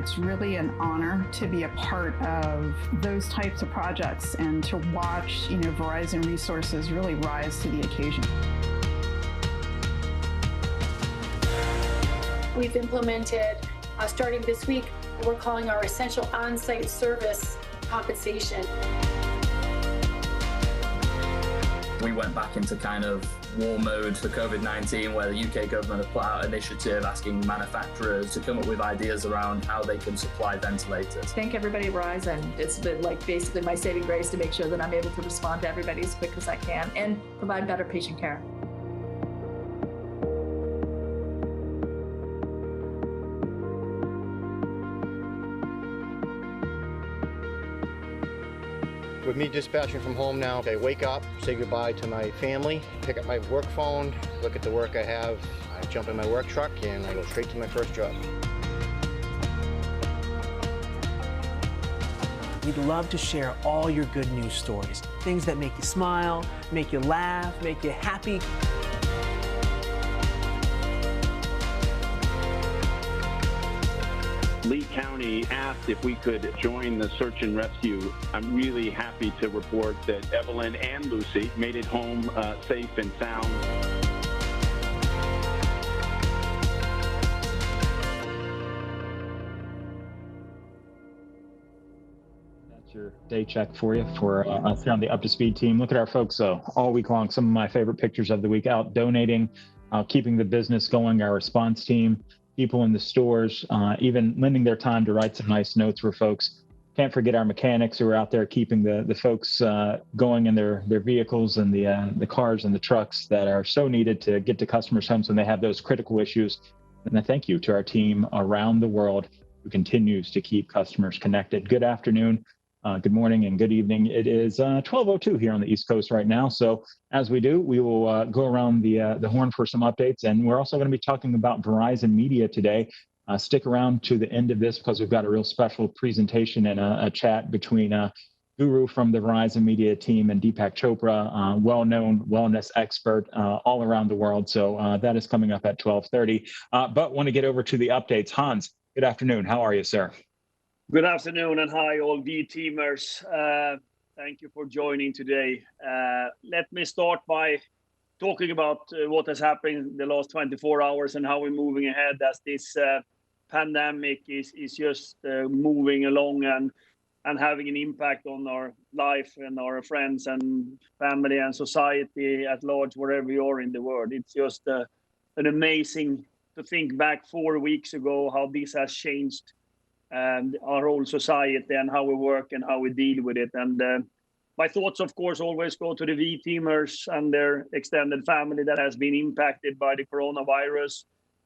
It's really an honor to be a part of those types of projects and to watch, Verizon resources really rise to the occasion. We've implemented, starting this week, what we're calling our essential on-site service compensation. We went back into kind of war mode for COVID-19, where the UK government have put out an initiative asking manufacturers to come up with ideas around how they can supply ventilators. Thank everybody at Verizon. It's been basically my saving grace to make sure that I'm able to respond to everybody as quick as I can and provide better patient care. With me dispatching from home now, I wake up, say goodbye to my family, pick up my work phone, look at the work I have, I jump in my work truck, and I go straight to my first job. We'd love to share all your good news stories, things that make you smile, make you laugh, make you happy. Lee County asked if we could join the search and rescue. I'm really happy to report that Evelyn and Lucy made it home safe and sound. That's your day check for you for us here on the Up to Speed team. Look at our folks all week long. Some of my favorite pictures of the week out donating, keeping the business going, our response team. People in the stores, even lending their time to write some nice notes for folks. Can't forget our mechanics who are out there keeping the folks going in their vehicles and the cars and the trucks that are so needed to get to customers' homes when they have those critical issues. And a thank you to our team around the world who continues to keep customers connected. Good afternoon, good morning, and good evening. It is 12:02 here on the East Coast right now. So as we do, we will go around the horn for some updates. And we're also going to be talking about Verizon Media today. Stick around to the end of this because we've got a real special presentation and a chat between Guru from the Verizon Media team and Deepak Chopra, well-known wellness expert all around the world. So that is coming up at 12:30. But want to get over to the updates. Hans, good afternoon. How are you, sir? Good afternoon and hi, all V-teamers. Thank you for joining today. Let me start by talking about what has happened the last 24 hours and how we're moving ahead as this pandemic is just moving along and having an impact on our life and our friends and family and society at large, wherever you are in the world. It's just an amazing to think back 4 weeks ago how this has changed our whole society and how we work and how we deal with it. And my thoughts, of course, always go to the V-teamers and their extended family that has been impacted by the coronavirus.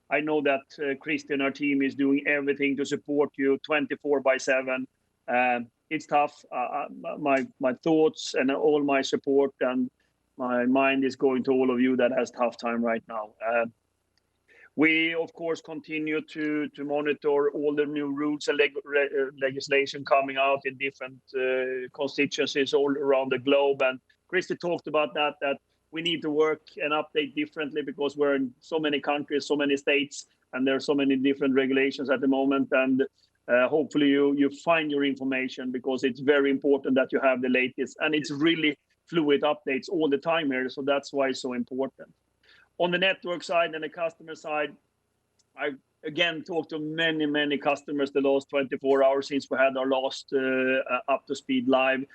I know that Christy and our team is doing everything to support you 24/7. It's tough. My thoughts and all my support and my mind is going to all of you that has tough time right now. We, of course, continue to monitor all the new rules and legislation coming out in different constituencies all around the globe. And Christy talked about that we need to work and update differently because we're in so many countries, so many states, and there are so many different regulations at the moment. And hopefully you find your information because it's very important that you have the latest. And it's really fluid updates all the time here. So that's why it's so important. On the network side and the customer side, I again talked to many customers the last 24 hours since we had our last Up to Speed live.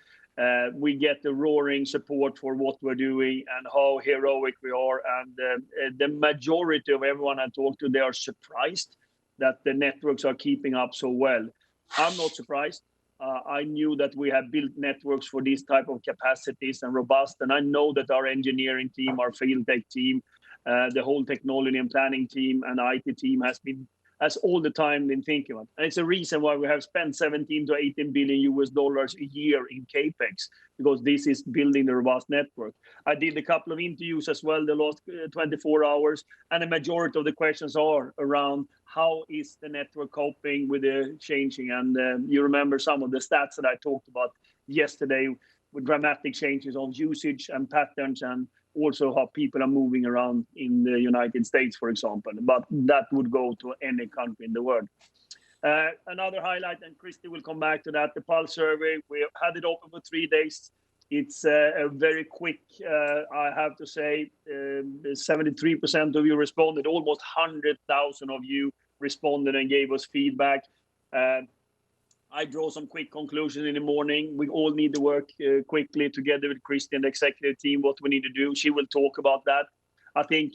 We get the roaring support for what we're doing and how heroic we are. And the majority of everyone I talked to, they are surprised that the networks are keeping up so well. I'm not surprised. I knew that we have built networks for these type of capacities and robust. And I know that our engineering team, our field tech team, the whole technology and planning team and IT team has all the time been thinking about. And it's a reason why we have spent 17 to 18 billion US dollars a year in CAPEX, because this is building the robust network. I did a couple of interviews as well the last 24 hours, and the majority of the questions are around how is the network coping with the changing. And you remember some of the stats that I talked about yesterday with dramatic changes on usage and patterns and also how people are moving around in the United States, for example, but that would go to any country in the world. Another highlight, and Christy will come back to that, the Pulse survey. We had it open for 3 days. It's a very quick, I have to say, 73% of you responded, almost 100,000 of you responded and gave us feedback. I draw some quick conclusions in the morning. We all need to work quickly together with Christy and the executive team, what we need to do. She will talk about that. I think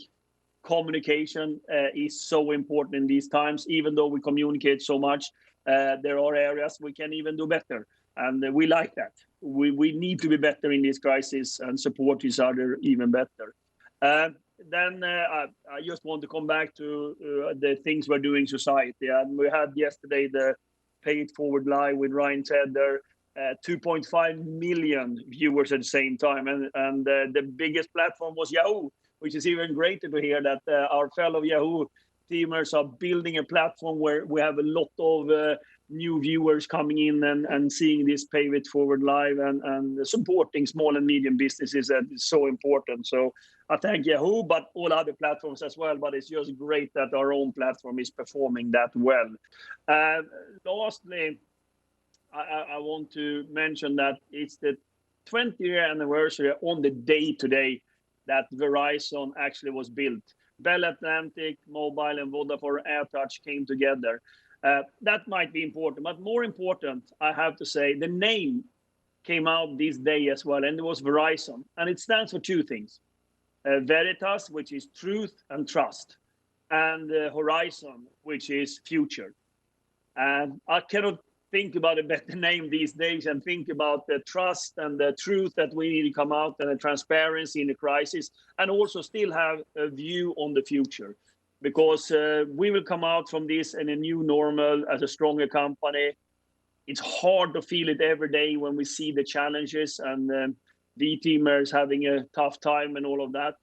communication is so important in these times. Even though we communicate so much, there are areas we can even do better. And we like that. We need to be better in this crisis and support each other even better. Then I just want to come back to the things we're doing in society. And we had yesterday the Pay It Forward Live with Ryan Tedder, 2.5 million viewers at the same time. And the biggest platform was Yahoo, which is even greater to hear that our fellow Yahoo teamers are building a platform where we have a lot of new viewers coming in and seeing this Pay It Forward Live and supporting small and medium businesses. That is so important. So I thank Yahoo, but all other platforms as well. But it's just great that our own platform is performing that well. Lastly, I want to mention that it's the 20th anniversary on the day today that Verizon actually was built. Bell Atlantic, Mobile, and Vodafone AirTouch came together. That might be important, but more important, I have to say, the name came out this day as well, and it was Verizon. And it stands for two things. Veritas, which is truth and trust, and Horizon, which is future. And I cannot think about a better name these days and think about the trust and the truth that we need to come out and the transparency in the crisis, and also still have a view on the future. Because we will come out from this in a new normal as a stronger company. It's hard to feel it every day when we see the challenges and V-teamers having a tough time and all of that.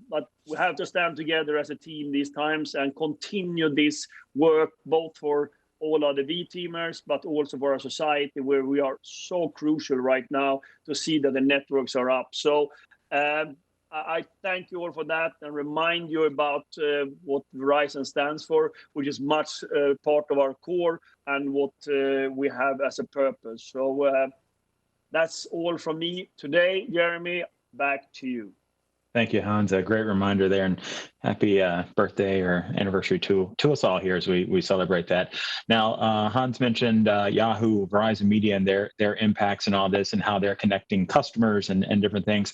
But we have to stand together as a team these times and continue this work, both for all other V-teamers, but also for our society, where we are so crucial right now to see that the networks are up. So I thank you all for that and remind you about what Verizon stands for, which is much part of our core and what we have as a purpose. So that's all from me today. Jeremy, back to you. Thank you, Hans. A great reminder there, and happy birthday or anniversary to us all here as we celebrate that. Now, Hans mentioned Yahoo, Verizon Media, and their impacts and all this, and how they're connecting customers and different things.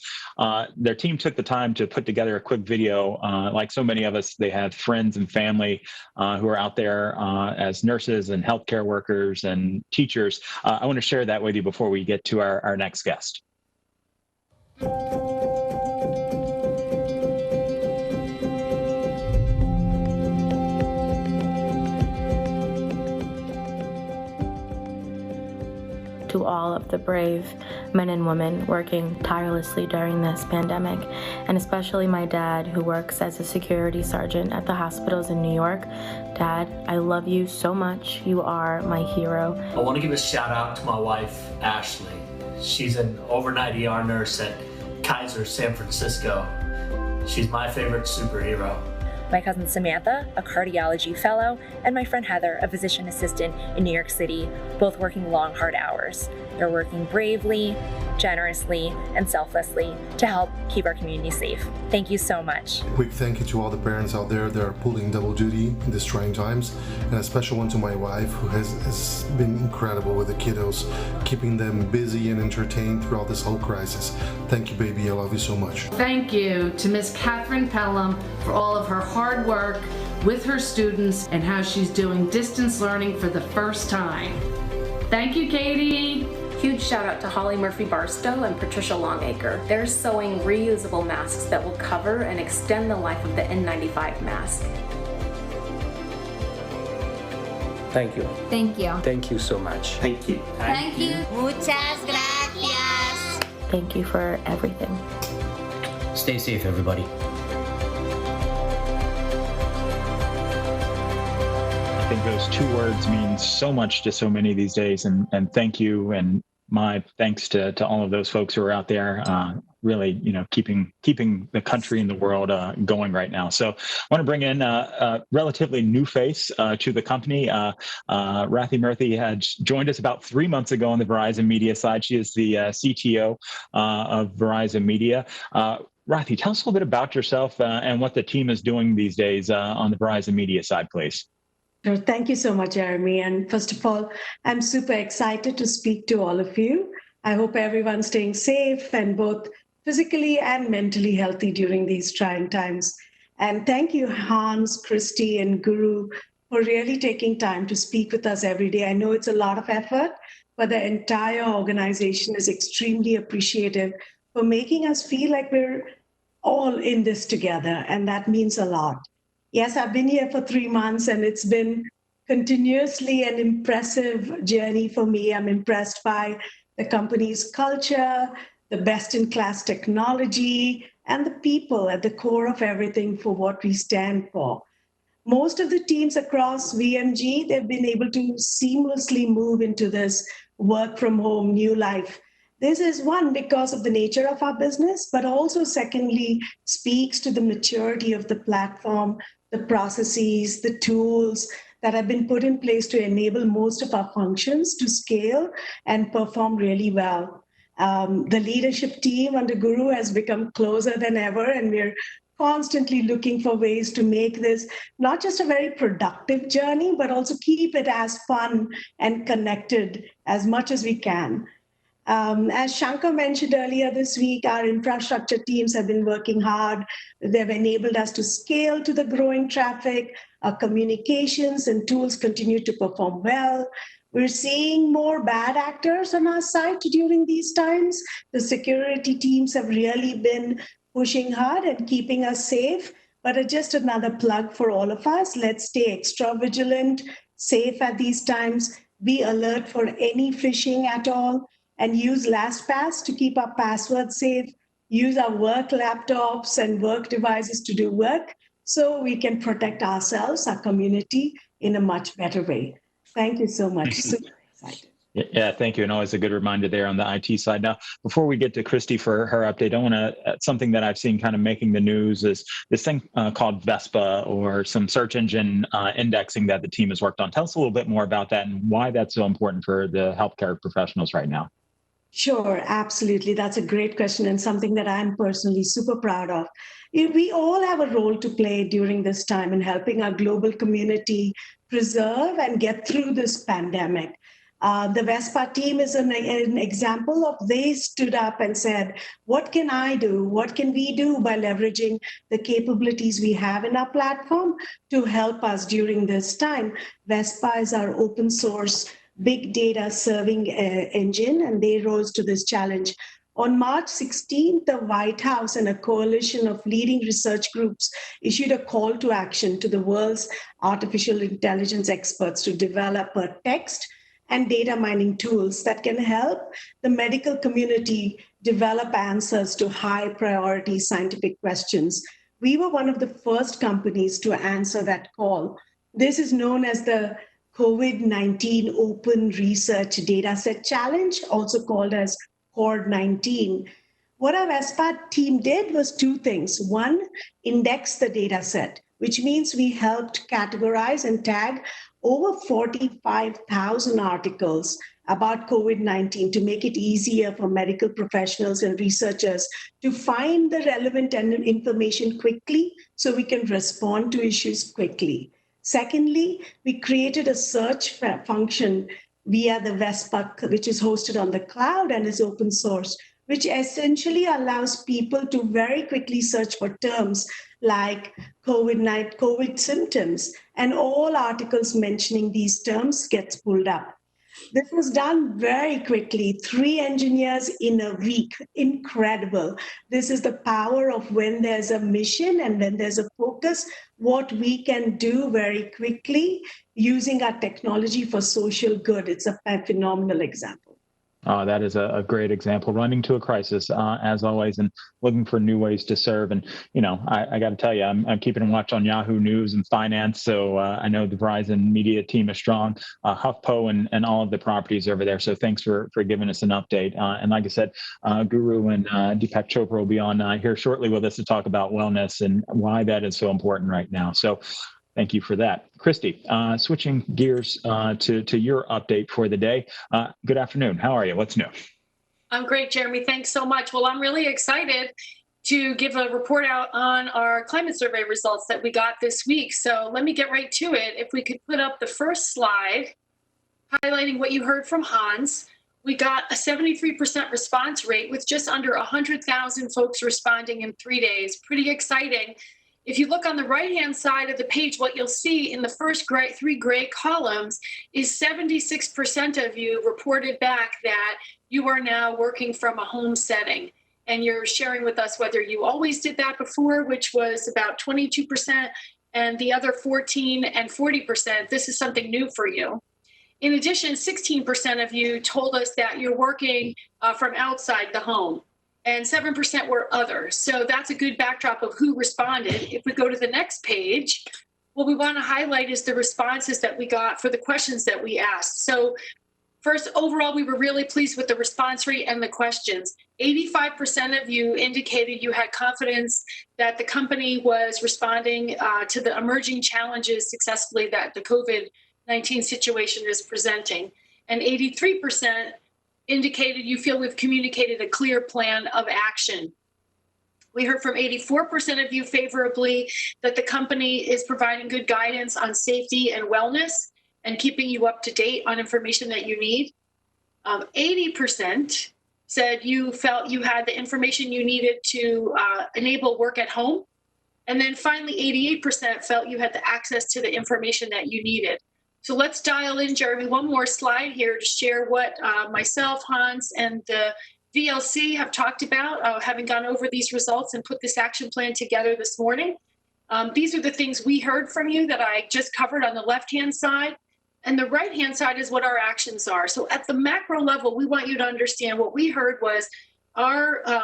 Their team took the time to put together a quick video. Like so many of us, they have friends and family who are out there as nurses and healthcare workers and teachers. I want to share that with you before we get to our next guest. To all of the brave men and women working tirelessly during this pandemic, and especially my dad, who works as a security sergeant at the hospitals in New York. Dad, I love you so much. You are my hero. I want to give a shout out to my wife, Ashley. She's an overnight ER nurse at Kaiser San Francisco. She's my favorite superhero. My cousin Samantha, a cardiology fellow, and my friend Heather, a physician assistant in New York City, both working long, hard hours. They're working bravely, generously, and selflessly to help keep our community safe. Thank you so much. Quick thank you to all the parents out there that are pulling double duty in these trying times, and a special one to my wife, who has been incredible with the kiddos, keeping them busy and entertained throughout this whole crisis. Thank you, baby. I love you so much. Thank you to Miss Catherine Pelham for all of her hard work with her students and how she's doing distance learning for the first time. Thank you, Katie. Huge shout out to Holly Murphy Barstow and Patricia Longacre. They're sewing reusable masks that will cover and extend the life of the N95 mask. Thank you. Thank you. Thank you so much. Thank you. Thank you. Muchas gracias. Thank you for everything. Stay safe, everybody. I think those two words mean so much to so many these days, and thank you and my thanks to all of those folks who are out there, really, keeping the country and the world going right now. So I want to bring in a relatively new face to the company. Rathi Murthy had joined us about 3 months ago on the Verizon Media side. She is the CTO of Verizon Media. Rathi, tell us a little bit about yourself and what the team is doing these days on the Verizon Media side, please. Sure. Thank you so much, Jeremy. And first of all, I'm super excited to speak to all of you. I hope everyone's staying safe and both physically and mentally healthy during these trying times. And thank you, Hans, Christy, and Guru, for really taking time to speak with us every day. I know it's a lot of effort, but the entire organization is extremely appreciative for making us feel like we're all in this together, and that means a lot. Yes, I've been here for 3 months, and it's been continuously an impressive journey for me. I'm impressed by the company's culture, the best-in-class technology, and the people at the core of everything for what we stand for. Most of the teams across VMG, they've been able to seamlessly move into this work from home new life. This is one, because of the nature of our business, but also secondly, speaks to the maturity of the platform, the processes, the tools that have been put in place to enable most of our functions to scale and perform really well. The leadership team under Guru has become closer than ever, and we're constantly looking for ways to make this not just a very productive journey, but also keep it as fun and connected as much as we can. As Shankar mentioned earlier this week, our infrastructure teams have been working hard. They've enabled us to scale to the growing traffic. Our communications and tools continue to perform well. We're seeing more bad actors on our side during these times. The security teams have really been pushing hard and keeping us safe. But just another plug for all of us. Let's stay extra vigilant, safe at these times, be alert for any phishing at all, and use LastPass to keep our passwords safe, use our work laptops and work devices to do work so we can protect ourselves, our community, in a much better way. Thank you so much. Super excited. Yeah, thank you. And always a good reminder there on the IT side. Now, before we get to Christy for her update, I want to, something that I've seen kind of making the news is this thing called VESPA, or some search engine indexing that the team has worked on. Tell us a little bit more about that and why that's so important for the healthcare professionals right now. Sure, absolutely. That's a great question and something that I'm personally super proud of. We all have a role to play during this time in helping our global community preserve and get through this pandemic. The VESPA team is an example of they stood up and said, what can I do? What can we do by leveraging the capabilities we have in our platform to help us during this time? VESPA is our open source big data serving engine, and they rose to this challenge. On March 16th, the White House and a coalition of leading research groups issued a call to action to the world's artificial intelligence experts to develop a text and data mining tools that can help the medical community develop answers to high priority scientific questions. We were one of the first companies to answer that call. This is known as the COVID-19 Open Research Dataset Challenge, also called as CORD-19. What our VESPA team did was two things. One, index the dataset, which means we helped categorize and tag over 45,000 articles about COVID-19 to make it easier for medical professionals and researchers to find the relevant information quickly so we can respond to issues quickly. Secondly, we created a search function via the VESPA, which is hosted on the cloud and is open source, which essentially allows people to very quickly search for terms like COVID symptoms, and all articles mentioning these terms gets pulled up. This was done very quickly, 3 engineers in a week. Incredible. This is the power of when there's a mission and when there's a focus, what we can do very quickly using our technology for social good. It's a phenomenal example. That is a great example, running to a crisis, as always, and looking for new ways to serve. And, I got to tell you, I'm keeping a watch on Yahoo News and finance. So I know the Verizon media team is strong, HuffPo and all of the properties over there. So thanks for giving us an update. And like I said, Guru and Deepak Chopra will be on here shortly with us to talk about wellness and why that is so important right now. So thank you for that. Christy, switching gears to your update for the day. Good afternoon. How are you? What's new? I'm great, Jeremy. Thanks so much. Well, I'm really excited to give a report out on our climate survey results that we got this week. So let me get right to it. If we could put up the first slide, highlighting what you heard from Hans. We got a 73% response rate with just under 100,000 folks responding in 3 days. Pretty exciting. If you look on the right-hand side of the page, what you'll see in the first three gray columns is 76% of you reported back that you are now working from a home setting. And you're sharing with us whether you always did that before, which was about 22%, and the other 14 and 40%, this is something new for you. In addition, 16% of you told us that you're working from outside the home, and 7% were others. So that's a good backdrop of who responded. If we go to the next page, what we want to highlight is the responses that we got for the questions that we asked. So first, overall, we were really pleased with the response rate and the questions. 85% of you indicated you had confidence that the company was responding to the emerging challenges successfully that the COVID-19 situation is presenting. And 83% indicated you feel we've communicated a clear plan of action. We heard from 84% of you favorably that the company is providing good guidance on safety and wellness and keeping you up to date on information that you need. 80% said you felt you had the information you needed to enable work at home. And then finally, 88% felt you had the access to the information that you needed. So let's dial in, Jeremy, one more slide here to share what myself, Hans, and the VLC have talked about, having gone over these results and put this action plan together this morning. These are the things we heard from you that I just covered on the left-hand side. And the right-hand side is what our actions are. So at the macro level, we want you to understand what we heard was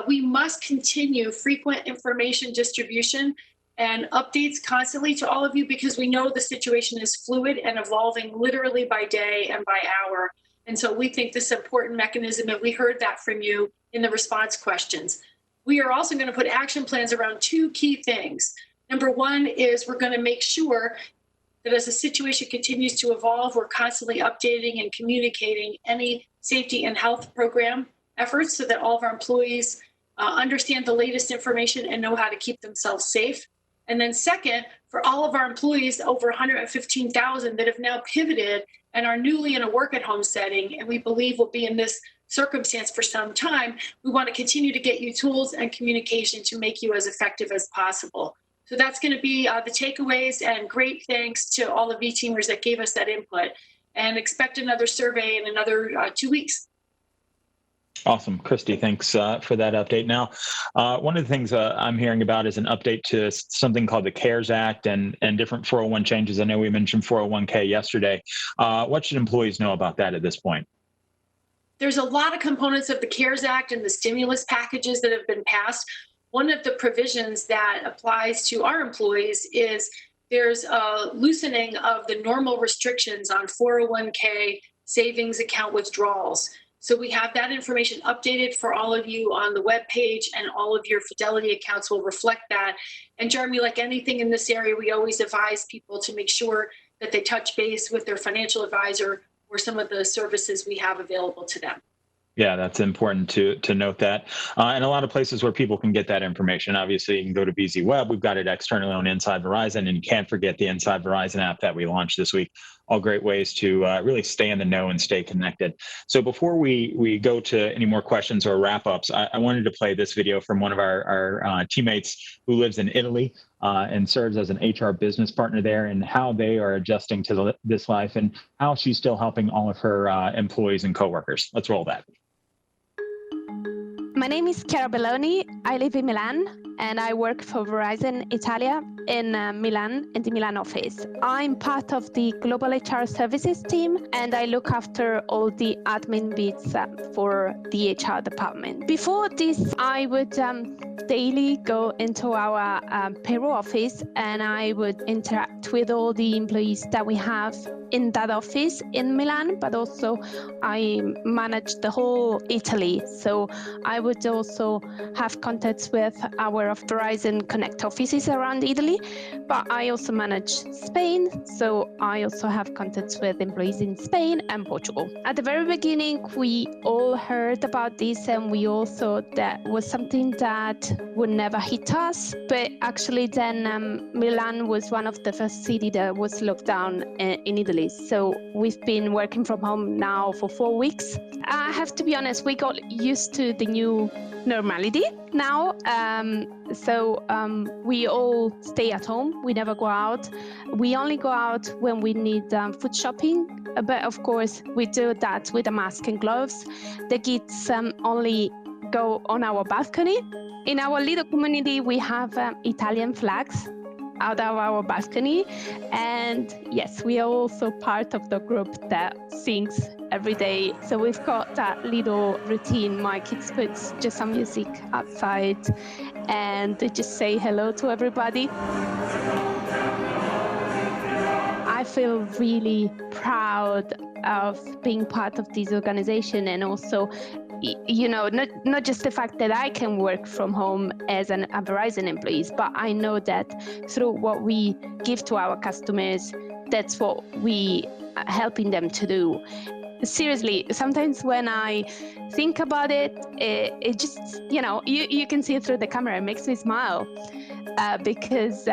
we must continue frequent information distribution and updates constantly to all of you because we know the situation is fluid and evolving literally by day and by hour. And so we think this is an important mechanism, and we heard that from you in the response questions. We are also going to put action plans around two key things. Number one is we're going to make sure that as the situation continues to evolve, we're constantly updating and communicating any safety and health program efforts so that all of our employees understand the latest information and know how to keep themselves safe. And then second, for all of our employees, over 115,000 that have now pivoted and are newly in a work at home setting, and we believe will be in this circumstance for some time, we want to continue to get you tools and communication to make you as effective as possible. So that's going to be the takeaways, and great thanks to all the V-teamers that gave us that input, and expect another survey in another 2 weeks. Awesome. Christy, thanks for that update. Now, one of the things I'm hearing about is an update to something called the CARES Act and different 401 changes. I know we mentioned 401k yesterday. What should employees know about that at this point? There's a lot of components of the CARES Act and the stimulus packages that have been passed. One of the provisions that applies to our employees is there's a loosening of the normal restrictions on 401k savings account withdrawals. So we have that information updated for all of you on the webpage, and all of your Fidelity accounts will reflect that. And Jeremy, like anything in this area, we always advise people to make sure that they touch base with their financial advisor or some of the services we have available to them. Yeah, that's important to note that. And a lot of places where people can get that information. Obviously, you can go to BZ Web. We've got it externally on Inside Verizon, and you can't forget the Inside Verizon app that we launched this week. All great ways to really stay in the know and stay connected. So before we go to any more questions or wrap-ups, I wanted to play this video from one of our teammates who lives in Italy and serves as an HR business partner there, and how they are adjusting to this life and how she's still helping all of her employees and coworkers. Let's roll that. My name is Chiara Belloni. I live in Milan and I work for Verizon Italia. in Milan, in the Milan office. I'm part of the Global HR Services team, and I look after all the admin bits for the HR department. Before this, I would daily go into our payroll office, and I would interact with all the employees that we have in that office in Milan, but also I manage the whole Italy. So I would also have contacts with our Verizon Connect offices around Italy, but I also manage Spain. So I also have contacts with employees in Spain and Portugal. At the very beginning, we all heard about this, and we all thought that was something that would never hit us. But actually then Milan was one of the first cities that was locked down in Italy. So we've been working from home now for 4 weeks. I have to be honest, we got used to the new normality now. So we all stay at home. We never go out. We only go out when we need food shopping. But of course, we do that with a mask and gloves. The kids only go on our balcony. In our little community, we have Italian flags out of our balcony, and yes, we are also part of the group that sings every day. So we've got that little routine. My kids put just some music outside and they just say hello to everybody. I feel really proud of being part of this organization, and also, you know, not just the fact that I can work from home as a Verizon employee, but I know that through what we give to our customers, that's what we are helping them to do. Seriously, sometimes when I think about it, it just, you know, you can see it through the camera. It makes me smile because,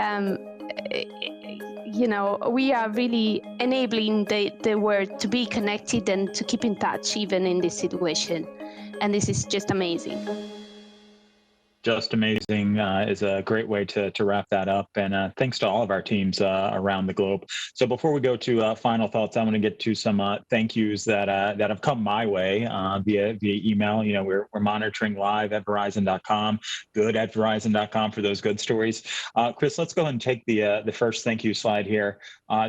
you know, we are really enabling the world to be connected and to keep in touch even in this situation. And this is just amazing. Just amazing is a great way to wrap that up. And thanks to all of our teams around the globe. So before we go to final thoughts, I want to get to some thank yous that have come my way via email. You know, we're monitoring live at Verizon.com, good at Verizon.com for those good stories. Chris, let's go ahead and take the first thank you slide here.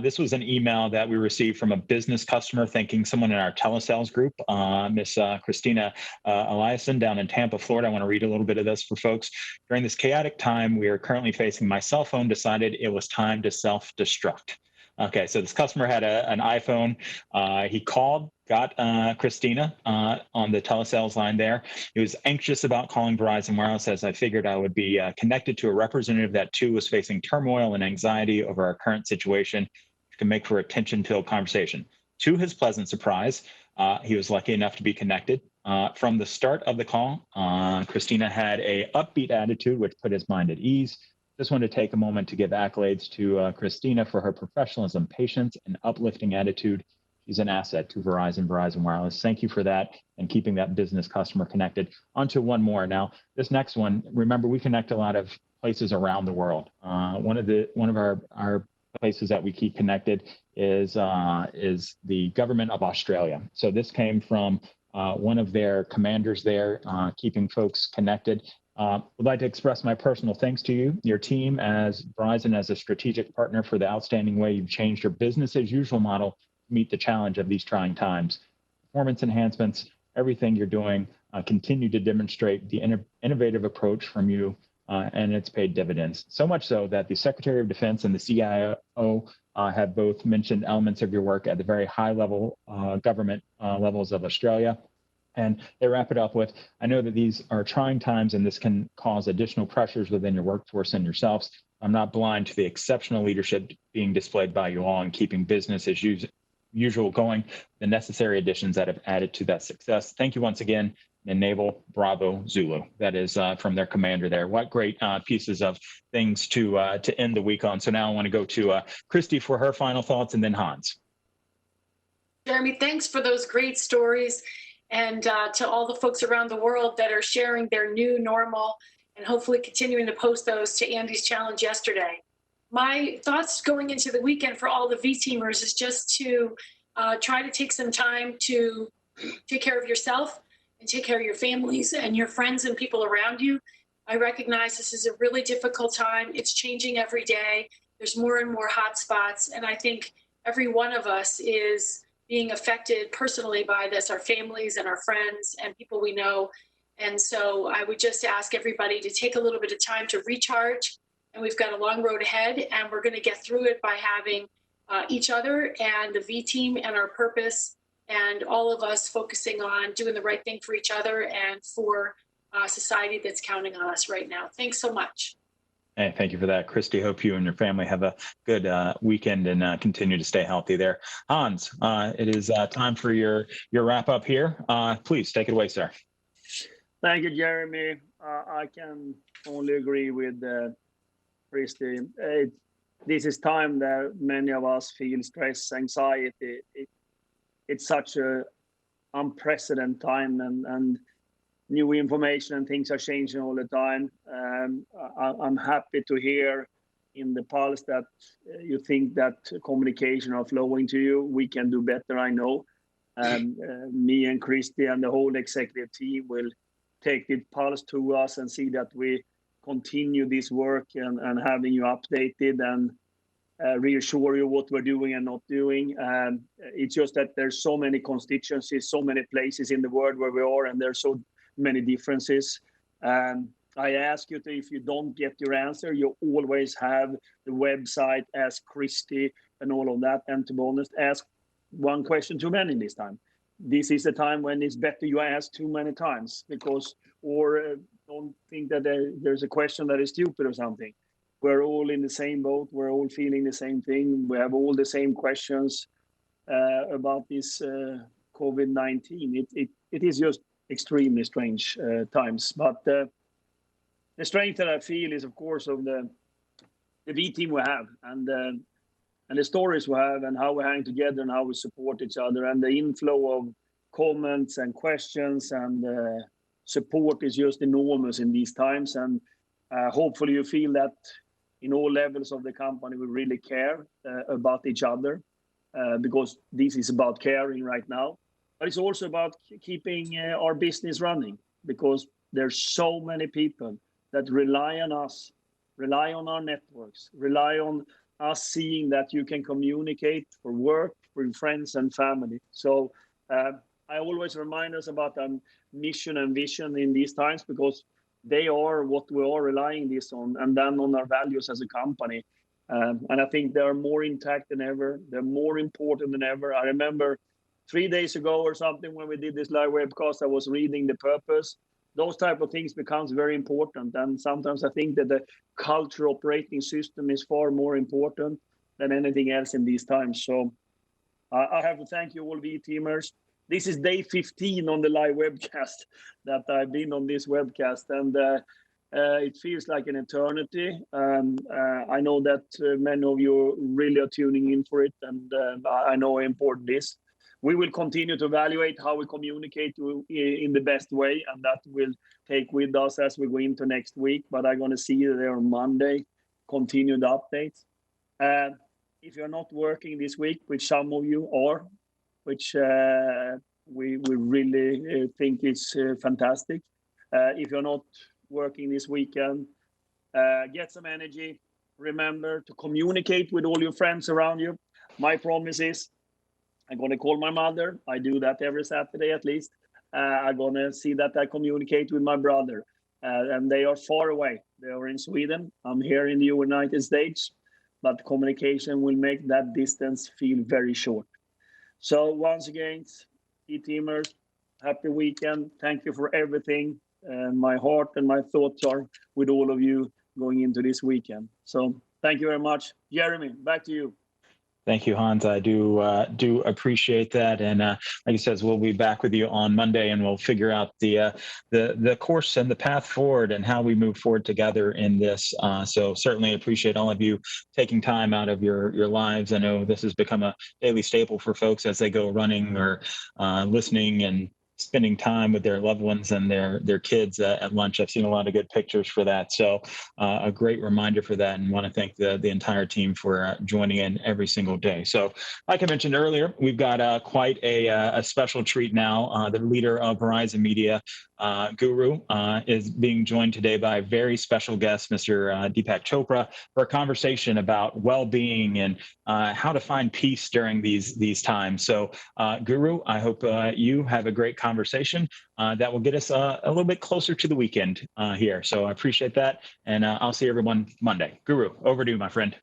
This was an email that we received from a business customer thanking someone in our telesales group, Miss Christina Eliason down in Tampa, Florida. I want to read a little bit of this for folks. During this chaotic time we are currently facing, my cell phone decided it was time to self-destruct. Okay, so this customer had an iPhone. He called, got Christina on the telesales line there. He was anxious about calling Verizon Wireless, as I figured I would be connected to a representative that too was facing turmoil and anxiety over our current situation. It can make for a tension-filled conversation. To his pleasant surprise, he was lucky enough to be connected. From the start of the call, Christina had an upbeat attitude, which put his mind at ease. Just wanted to take a moment to give accolades to Christina for her professionalism, patience, and uplifting attitude. She's an asset to Verizon Wireless. Thank you for that and keeping that business customer connected. On to one more. Now, this next one, remember, we connect a lot of places around the world. One of our places that we keep connected is the government of Australia. So this came from one of their commanders there, keeping folks connected. Would like to express my personal thanks to you, your team, as Verizon as a strategic partner for the outstanding way you've changed your business as usual model to meet the challenge of these trying times. Performance enhancements, everything you're doing, continue to demonstrate the innovative approach from you, and it's paid dividends. So much so that the Secretary of Defense and the CIO have both mentioned elements of your work at the very high level government levels of Australia. And they wrap it up with, I know that these are trying times and this can cause additional pressures within your workforce and yourselves. I'm not blind to the exceptional leadership being displayed by you all in keeping business as usual going, the necessary additions that have added to that success. Thank you once again, Enable Bravo Zulu. That is from their commander there. What great pieces of things to end the week on. So now I want to go to Christy for her final thoughts, and then Hans. Jeremy, thanks for those great stories. And to all the folks around the world that are sharing their new normal and hopefully continuing to post those to Andy's challenge yesterday. My thoughts going into the weekend for all the V-teamers is just to try to take some time to take care of yourself and take care of your families and your friends and people around you. I recognize this is a really difficult time. It's changing every day. There's more and more hotspots. And I think every one of us is being affected personally by this, our families and our friends and people we know. And so I would just ask everybody to take a little bit of time to recharge. And we've got a long road ahead, and we're going to get through it by having each other and the V team and our purpose, and all of us focusing on doing the right thing for each other and for society that's counting on us right now. Thanks so much. Hey, thank you for that, Christy. Hope you and your family have a good weekend and continue to stay healthy there. Hans, it is time for your wrap up here. Please take it away, sir. Thank you, Jeremy. I can only agree with Christy. This is time that many of us feel stress, anxiety. It's such a unprecedented time, and new information and things are changing all the time. I'm happy to hear in the pulse that you think that communication are flowing to you. We can do better, I know. Me and Christy and the whole executive team will take the pulse to us and see that we continue this work and having you updated and reassure you what we're doing and not doing. It's just that there's so many constituencies, so many places in the world where we are, and there's so many differences. I ask you to, if you don't get your answer, you always have the website, ask Christy and all of that. And to be honest, ask one question too many this time. This is a time when it's better you ask too many times, because, or don't think that there's a question that is stupid or something. We're all in the same boat. We're all feeling the same thing. We have all the same questions about this COVID-19. It is just extremely strange times. But the strength that I feel is, of course, of the V team we have, and the stories we have, and how we hang together and how we support each other, and the inflow of comments and questions and support is just enormous in these times. And hopefully you feel that in all levels of the company we really care about each other, because this is about caring right now. But it's also about keeping our business running, because there's so many people that rely on us, rely on our networks, rely on us seeing that you can communicate for work, for friends and family. So I always remind us about our mission and vision in these times, because they are what we are relying this on, and then on our values as a company. And I think they are more intact than ever. They're more important than ever. I remember 3 days ago or something, when we did this live webcast, I was reading the purpose. Those type of things becomes very important. And sometimes I think that the culture operating system is far more important than anything else in these times. So I have to thank you all V-teamers. This is day 15 on the live webcast that I've been on this webcast, and it feels like an eternity. I know that many of you really are tuning in for it, and I know how important it is. We will continue to evaluate how we communicate in the best way, and that will take with us as we go into next week. But I'm going to see you there on Monday, continue the updates. If you're not working this week, which some of you are, which we really think is fantastic. If you're not working this weekend, get some energy. Remember to communicate with all your friends around you. My promise is, I'm going to call my mother. I do that every Saturday at least. I'm going to see that I communicate with my brother. And they are far away. They are in Sweden. I'm here in the United States. But communication will make that distance feel very short. So once again, V-teamers, happy weekend. Thank you for everything. My heart and my thoughts are with all of you going into this weekend. So thank you very much. Jeremy, back to you. Thank you, Hans. I do appreciate that, and like I said, we'll be back with you on Monday, and we'll figure out the course and the path forward and how we move forward together in this. So certainly appreciate all of you taking time out of your lives. I know this has become a daily staple for folks as they go running or listening and spending time with their loved ones and their kids at lunch. I've seen a lot of good pictures for that. So a great reminder for that, and want to thank the entire team for joining in every single day. So like I mentioned earlier, we've got quite a special treat now. The leader of Verizon Media, Guru is being joined today by a very special guest, Mr. Deepak Chopra, for a conversation about well-being and how to find peace during these times. So, Guru, I hope you have a great conversation that will get us a little bit closer to the weekend here. So I appreciate that, and I'll see everyone Monday. Guru, over to you, my friend.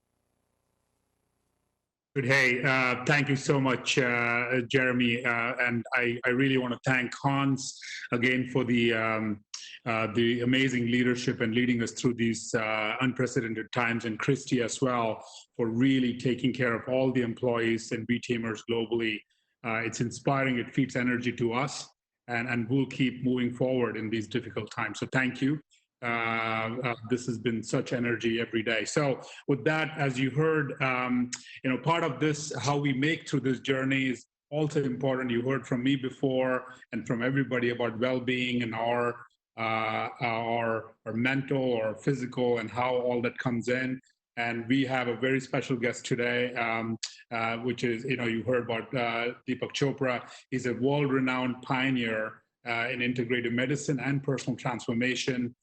Good. Hey, thank you so much, Jeremy. And I really want to thank Hans again for the amazing leadership and leading us through these unprecedented times, and Christy as well for really taking care of all the employees and B-teamers globally. It's inspiring. It feeds energy to us, and we'll keep moving forward in these difficult times. So thank you. This has been such energy every day. So with that, as you heard, part of this, how we make through this journey is also important. You heard from me before and from everybody about well-being and our mental or physical and how all that comes in. And we have a very special guest today, which is, you heard about Deepak Chopra. He's a world-renowned pioneer in integrative medicine and personal transformation.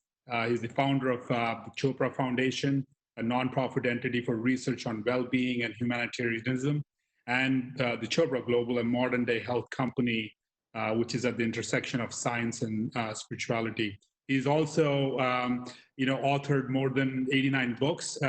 He's the founder of the Chopra Foundation, a nonprofit entity for research on well-being and humanitarianism, and the Chopra Global, a modern-day health company, which is at the intersection of science and spirituality. He's also, authored more than 89 books,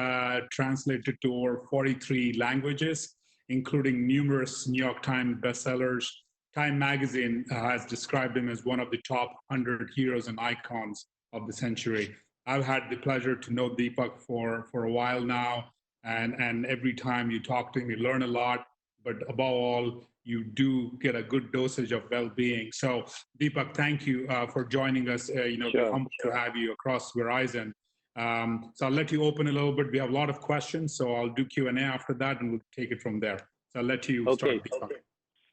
translated to over 43 languages, including numerous New York Times bestsellers. Time magazine has described him as one of the top 100 heroes and icons of the century. I've had the pleasure to know Deepak for a while now, and every time you talk to him, you learn a lot, but above all, you do get a good dosage of well-being. So Deepak, thank you for joining us. Sure. We're humbled to have you across Verizon. So I'll let you open a little bit. We have a lot of questions, so I'll do Q&A after that, and we'll take it from there. So I'll let you start, Deepak.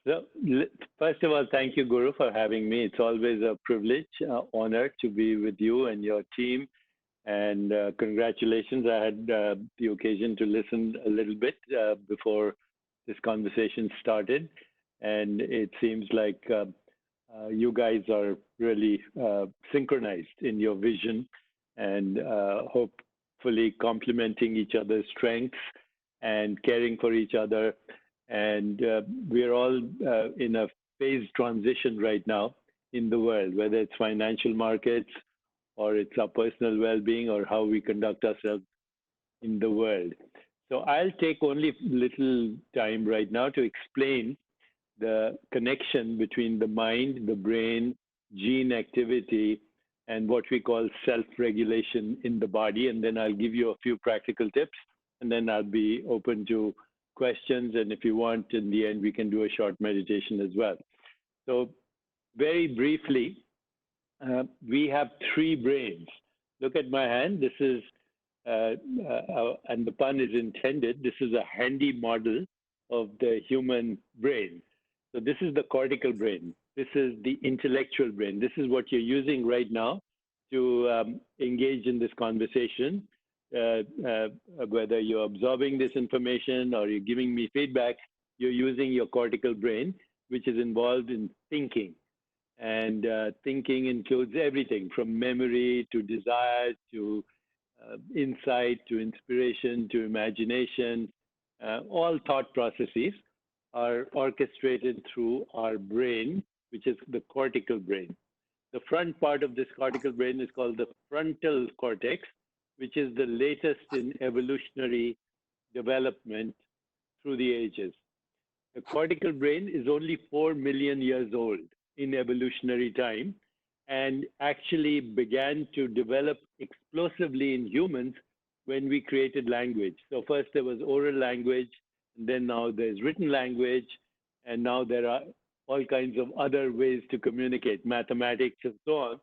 So, first of all, thank you, Guru, for having me. It's always a privilege, honor to be with you and your team. And congratulations. I had the occasion to listen a little bit before this conversation started. And it seems like you guys are really synchronized in your vision and hopefully complementing each other's strengths and caring for each other. And we're all in a phased transition right now in the world, whether it's financial markets or it's our personal well-being or how we conduct ourselves in the world. So I'll take only little time right now to explain the connection between the mind, the brain, gene activity, and what we call self-regulation in the body. And then I'll give you a few practical tips, and then I'll be open to questions, and if you want, in the end, we can do a short meditation as well. So very briefly, we have three brains. Look at my hand. This is, and the pun is intended, this is a handy model of the human brain. So this is the cortical brain. This is the intellectual brain. This is what you're using right now to engage in this conversation. Whether you're absorbing this information or you're giving me feedback, you're using your cortical brain, which is involved in thinking. And thinking includes everything from memory to desire to insight to inspiration to imagination. All thought processes are orchestrated through our brain, which is the cortical brain. The front part of this cortical brain is called the frontal cortex, which is the latest in evolutionary development through the ages. The cortical brain is only 4 million years old in evolutionary time and actually began to develop explosively in humans when we created language. So first there was oral language, and then now there's written language, and now there are all kinds of other ways to communicate, mathematics and so on.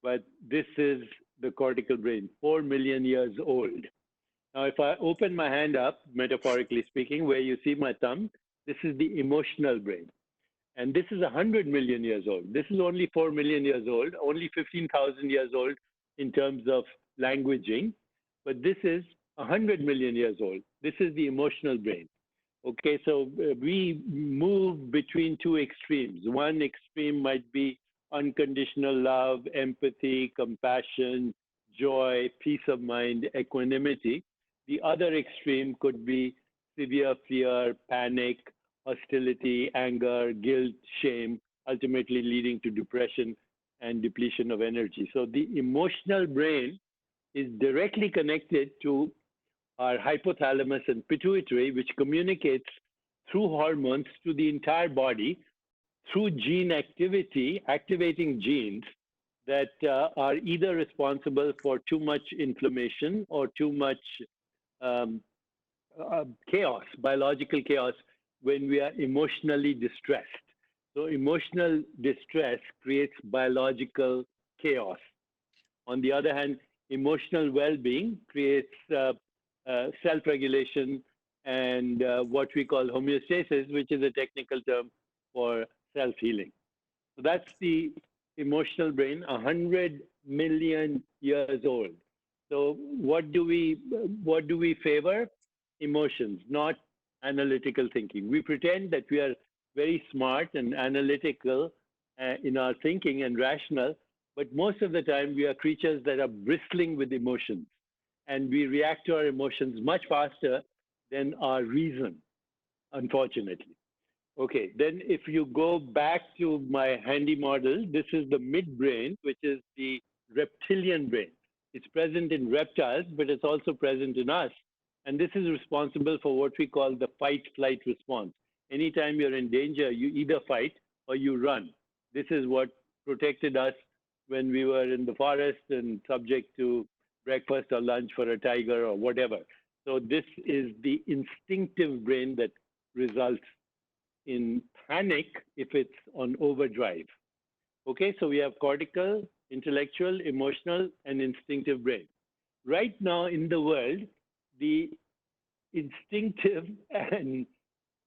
But this is the cortical brain, 4 million years old. Now, if I open my hand up, metaphorically speaking, where you see my thumb, this is the emotional brain. And this is 100 million years old. This is only 4 million years old, only 15,000 years old in terms of languaging. But this is 100 million years old. This is the emotional brain. Okay, so we move between two extremes. One extreme might be unconditional love, empathy, compassion, joy, peace of mind, equanimity. The other extreme could be severe fear, panic, hostility, anger, guilt, shame, ultimately leading to depression and depletion of energy. So the emotional brain is directly connected to our hypothalamus and pituitary, which communicates through hormones to the entire body through gene activity, activating genes that are either responsible for too much inflammation or too much chaos, biological chaos, when we are emotionally distressed. So emotional distress creates biological chaos. On the other hand, emotional well-being creates self-regulation and what we call homeostasis, which is a technical term for self-healing. So that's the emotional brain, 100 million years old. So what do we favor? Emotions, not analytical thinking. We pretend that we are very smart and analytical in our thinking and rational, but most of the time we are creatures that are bristling with emotions, and we react to our emotions much faster than our reason, unfortunately. Okay, then if you go back to my handy model, this is the midbrain, which is the reptilian brain. It's present in reptiles, but it's also present in us. And this is responsible for what we call the fight-flight response. Anytime you're in danger, you either fight or you run. This is what protected us when we were in the forest and subject to breakfast or lunch for a tiger or whatever. So this is the instinctive brain that results in panic if it's on overdrive. Okay, so we have cortical, intellectual, emotional, and instinctive brain. Right now in the world, the instinctive and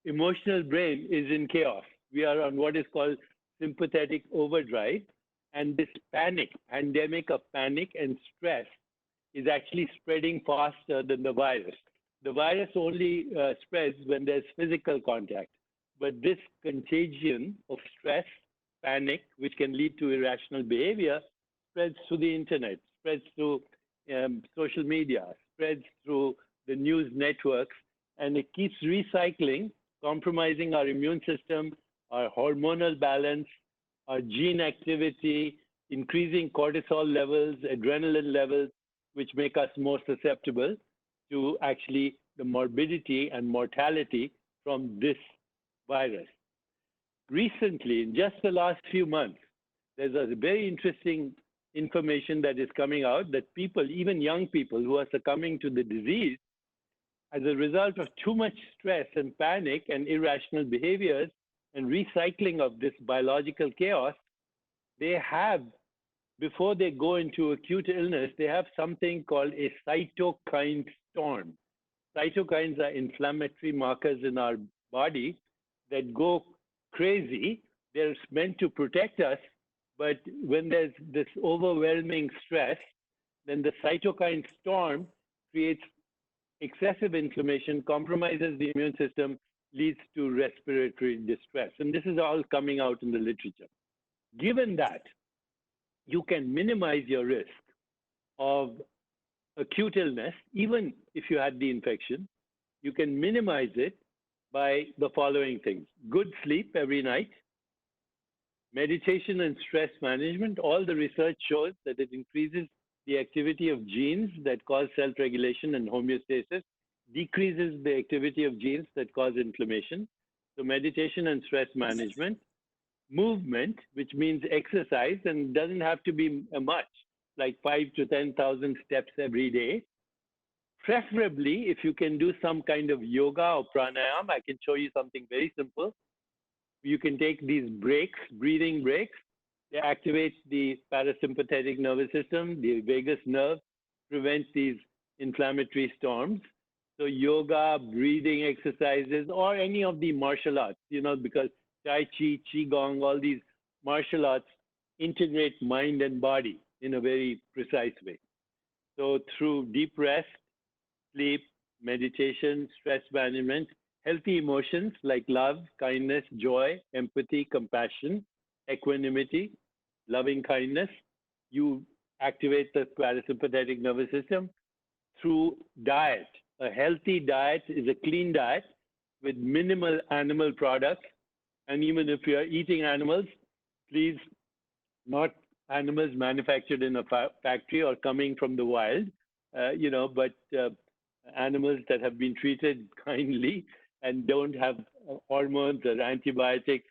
emotional brain is in chaos. We are on what is called sympathetic overdrive, and this pandemic of panic and stress is actually spreading faster than the virus. The virus only spreads when there's physical contact, but this contagion of stress, panic, which can lead to irrational behavior, spreads through the internet, spreads through social media, spreads through the news networks, and it keeps recycling, compromising our immune system, our hormonal balance, our gene activity, increasing cortisol levels, adrenaline levels, which make us more susceptible to actually the morbidity and mortality from this virus. Recently, in just the last few months, there's a very interesting information that is coming out that people, even young people who are succumbing to the disease, as a result of too much stress and panic and irrational behaviors and recycling of this biological chaos, they have, before they go into acute illness, they have something called a cytokine storm. Cytokines are inflammatory markers in our body that go crazy. They're meant to protect us, but when there's this overwhelming stress, then the cytokine storm creates excessive inflammation, compromises the immune system, leads to respiratory distress. And this is all coming out in the literature. Given that, you can minimize your risk of acute illness, even if you had the infection. You can minimize it by the following things: good sleep every night, meditation and stress management. All the research shows that it increases the activity of genes that cause self-regulation and homeostasis, decreases the activity of genes that cause inflammation. So meditation and stress management. Movement, which means exercise, and doesn't have to be much, like 5,000 to 10,000 steps every day. Preferably, if you can do some kind of yoga or pranayama, I can show you something very simple. You can take these breaks, breathing breaks. They activate the parasympathetic nervous system, the vagus nerve, prevent these inflammatory storms. So yoga, breathing exercises, or any of the martial arts, because Tai Chi, Qigong, all these martial arts integrate mind and body in a very precise way. So through deep rest, sleep, meditation, stress management, healthy emotions like love, kindness, joy, empathy, compassion, equanimity, loving kindness. You activate the parasympathetic nervous system through diet. A healthy diet is a clean diet with minimal animal products. And even if you are eating animals, please, not animals manufactured in a factory or coming from the wild, but animals that have been treated kindly and don't have hormones or antibiotics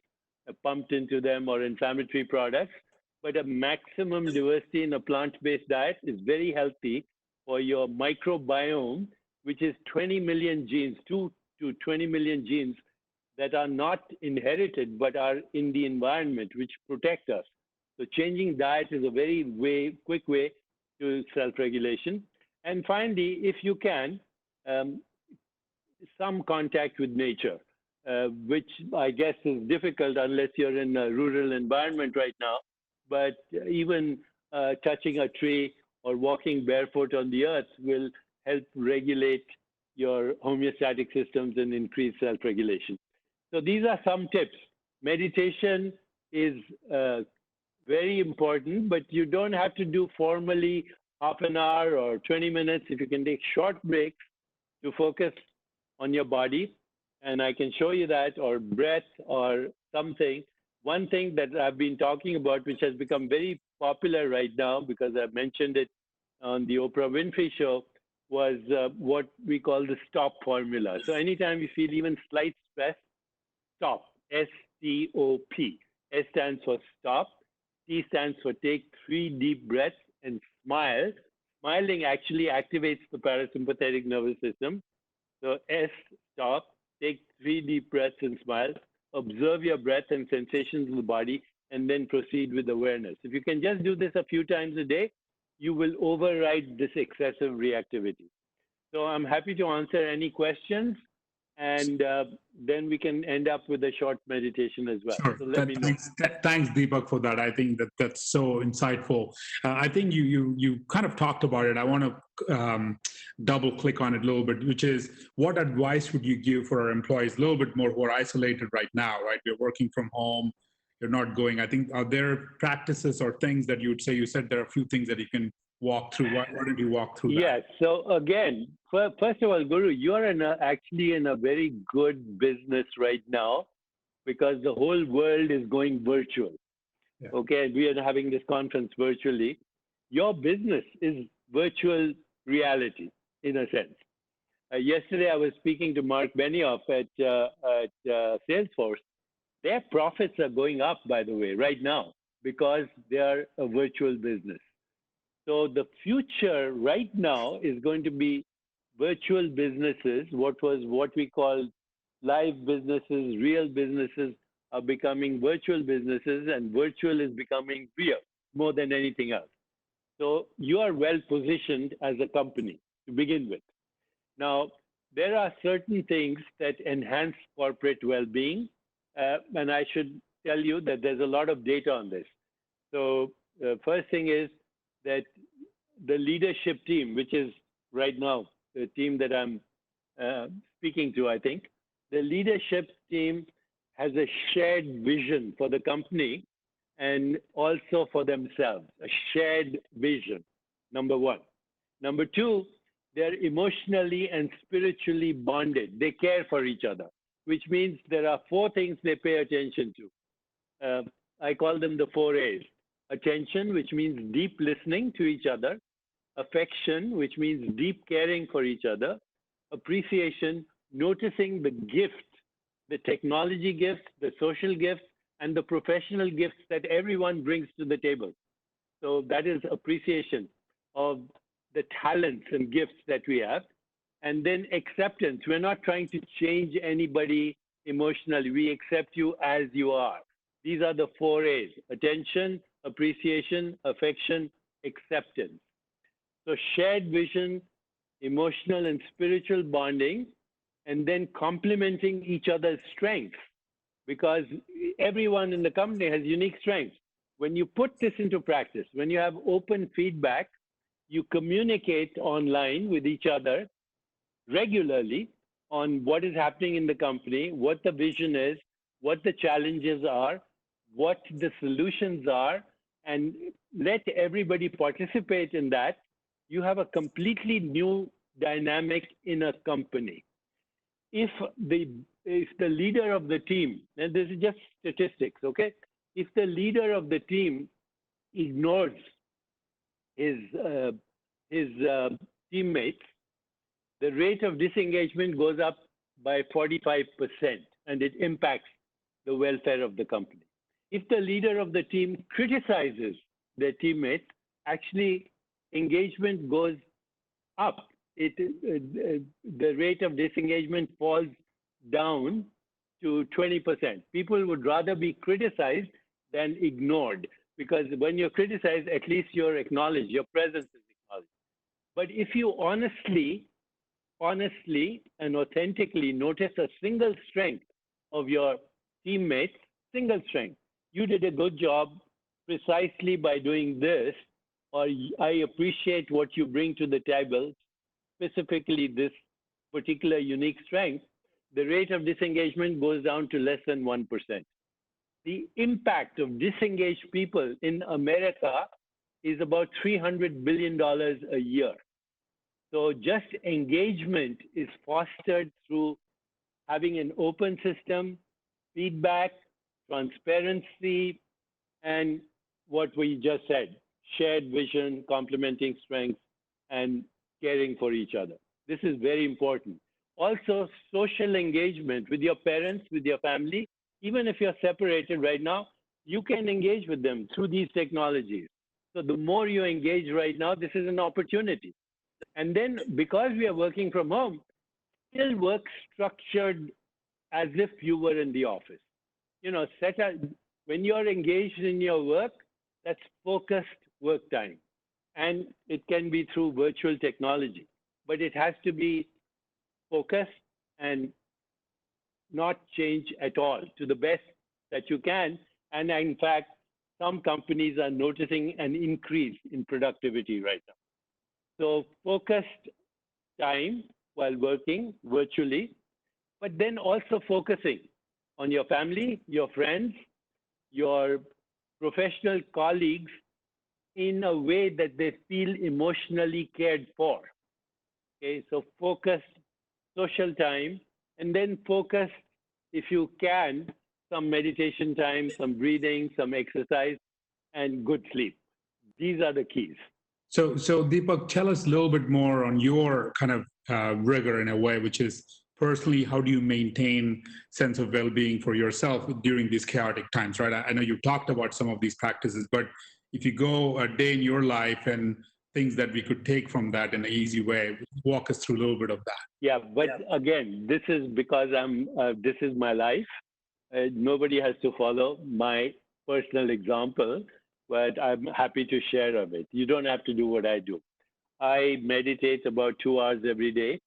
pumped into them or inflammatory products. But a maximum diversity in a plant-based diet is very healthy for your microbiome, which is 20 million genes, 2 to 20 million genes that are not inherited but are in the environment, which protect us. So changing diet is a very quick way to self-regulation. And finally, if you can, some contact with nature, which I guess is difficult unless you're in a rural environment right now. But even touching a tree or walking barefoot on the earth will help regulate your homeostatic systems and increase self-regulation. So these are some tips. Meditation is very important, but you don't have to do formally half an hour or 20 minutes. If you can take short breaks to focus on your body, and I can show you that, or breath or something. One thing that I've been talking about, which has become very popular right now because I've mentioned it on the Oprah Winfrey Show, was what we call the STOP formula. So anytime you feel even slight stress, stop, S-T-O-P. S stands for stop, T stands for take 3 deep breaths and smile. Smiling actually activates the parasympathetic nervous system. So S, stop, take 3 deep breaths and smile. Observe your breath and sensations in the body, and then proceed with awareness. If you can just do this a few times a day, you will override this excessive reactivity. So I'm happy to answer any questions, and then we can end up with a short meditation as well. Sure. So let me know. Thanks, Deepak, for that. I think that's so insightful. I think you kind of talked about it. I want to double click on it a little bit, which is, what advice would you give for our employees a little bit more who are isolated right now, right? We're working from home. You're not going. I think, are there practices or things that you would say? You said there are a few things that you can walk through. Why don't you walk through that? Yes. So again, first of all, Guru, you're actually in a very good business right now, because the whole world is going virtual. Yeah. Okay, we are having this conference virtually. Your business is virtual reality in a sense. Yesterday, I was speaking to Mark Benioff at Salesforce. Their profits are going up, by the way, right now, because they are a virtual business. So the future right now is going to be virtual businesses. What we call live businesses, real businesses are becoming virtual businesses, and virtual is becoming real more than anything else. So you are well positioned as a company to begin with. Now, there are certain things that enhance corporate well-being, and I should tell you that there's a lot of data on this. So the first thing is that the leadership team, which is right now the team that I'm speaking to, I think, the leadership team has a shared vision for the company and also for themselves, a shared vision, number one. Number two, they're emotionally and spiritually bonded. They care for each other, which means there are 4 things they pay attention to. I call them the 4 A's. Attention, which means deep listening to each other. Affection, which means deep caring for each other. Appreciation, noticing the gifts, the technology gifts, the social gifts, and the professional gifts that everyone brings to the table. So that is appreciation of the talents and gifts that we have. And then acceptance. We're not trying to change anybody emotionally. We accept you as you are. These are the 4 A's: attention, appreciation, affection, acceptance. So shared vision, emotional and spiritual bonding, and then complementing each other's strengths, because everyone in the company has unique strengths. When you put this into practice, when you have open feedback, you communicate online with each other regularly on what is happening in the company, what the vision is, what the challenges are, what the solutions are, and let everybody participate in that, you have a completely new dynamic in a company. If the leader of the team, and this is just statistics, okay? If the leader of the team ignores his teammates, the rate of disengagement goes up by 45%, and it impacts the welfare of the company. If the leader of the team criticizes their teammates, actually engagement goes up. The rate of disengagement falls down to 20%. People would rather be criticized than ignored, because when you're criticized, at least you're acknowledged, your presence is acknowledged. But if you honestly and authentically notice a single strength of your teammates, single strength, you did a good job precisely by doing this, or I appreciate what you bring to the table, specifically this particular unique strength, the rate of disengagement goes down to less than 1%. The impact of disengaged people in America is about $300 billion a year. So just engagement is fostered through having an open system, feedback, transparency, and what we just said, shared vision, complementing strengths, and caring for each other. This is very important. Also, social engagement with your parents, with your family. Even if you're separated right now, you can engage with them through these technologies. So the more you engage right now, this is an opportunity. And then because we are working from home, still work structured as if you were in the office. When you're engaged in your work, that's focused work time. And it can be through virtual technology, but it has to be focused and not change at all, to the best that you can. And in fact, some companies are noticing an increase in productivity right now. So focused time while working virtually, but then also focusing on your family, your friends, your professional colleagues in a way that they feel emotionally cared for. Okay, so focused social time, and then focus, if you can, some meditation time, some breathing, some exercise, and good sleep. These are the keys. So Deepak, tell us a little bit more on your kind of rigor in a way, which is personally, how do you maintain sense of well-being for yourself during these chaotic times, right? I know you talked about some of these practices, but if you go a day in your life and things that we could take from that in an easy way, walk us through a little bit of that. Yeah, but again, this is because this is my life. Nobody has to follow my personal example, but I'm happy to share of it. You don't have to do what I do. I meditate about 2 hours every day.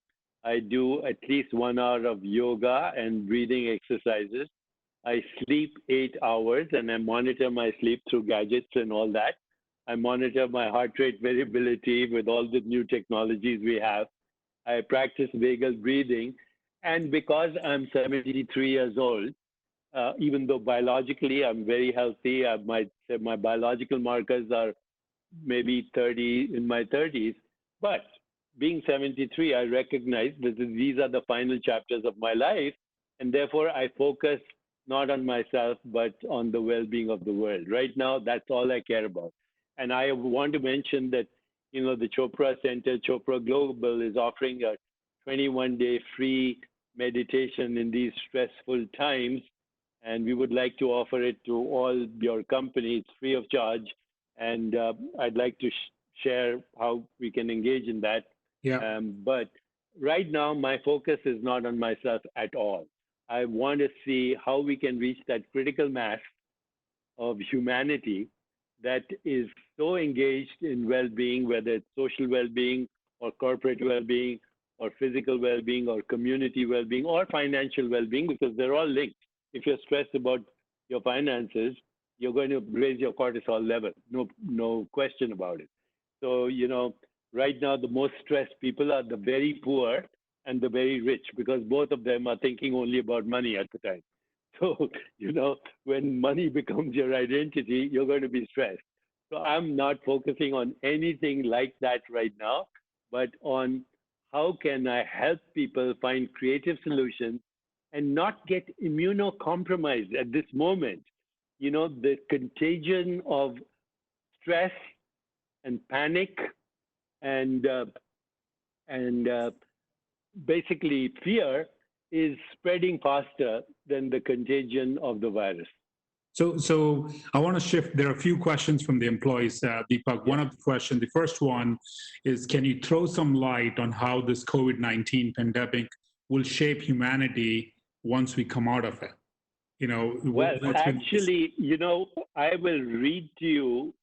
I do at least 1 hour of yoga and breathing exercises. I sleep 8 hours and I monitor my sleep through gadgets and all that. I monitor my heart rate variability with all the new technologies we have. I practice vagal breathing. And because I'm 73 years old, even though biologically I'm very healthy, my biological markers are maybe in my 30s, but being 73, I recognize that these are the final chapters of my life, and therefore I focus not on myself, but on the well-being of the world. Right now, that's all I care about. And I want to mention that, the Chopra Center, Chopra Global, is offering a 21-day free meditation in these stressful times. And we would like to offer it to all your companies free of charge. And I'd like to share how we can engage in that. Yeah. But right now, my focus is not on myself at all. I want to see how we can reach that critical mass of humanity that is so engaged in well-being, whether it's social well-being or corporate well-being or physical well-being or community well-being or financial well-being, because they're all linked. If you're stressed about your finances, you're going to raise your cortisol level. No question about it. So, right now, the most stressed people are the very poor and the very rich, because both of them are thinking only about money at the time. So, when money becomes your identity, you're going to be stressed. So I'm not focusing on anything like that right now, but on how can I help people find creative solutions and not get immunocompromised at this moment. You know, the contagion of stress and panic and basically fear is spreading faster than the contagion of the virus. So I want to shift. There are a few questions from the employees, Deepak. One of the questions, the first one is, can you throw some light on how this COVID-19 pandemic will shape humanity once we come out of it? You know, well, actually, you know, I will read to you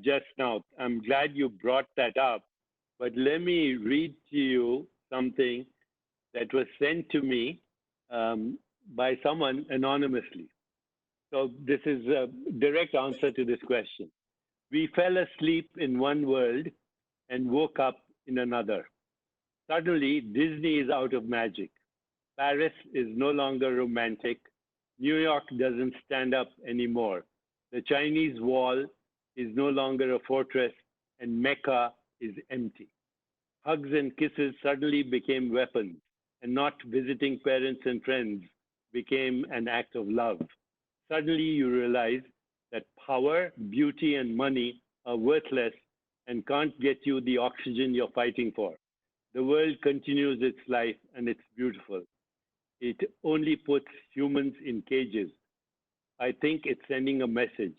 just now. I'm glad you brought that up, but let me read to you something that was sent to me by someone anonymously. So this is a direct answer to this question. We fell asleep in one world and woke up in another. Suddenly, Disney is out of magic. Paris is no longer romantic. New York doesn't stand up anymore. The Chinese wall is no longer a fortress, and Mecca is empty. Hugs and kisses suddenly became weapons, and not visiting parents and friends became an act of love. Suddenly you realize that power, beauty, and money are worthless and can't get you the oxygen you're fighting for. The world continues its life, and it's beautiful. It only puts humans in cages. I think it's sending a message.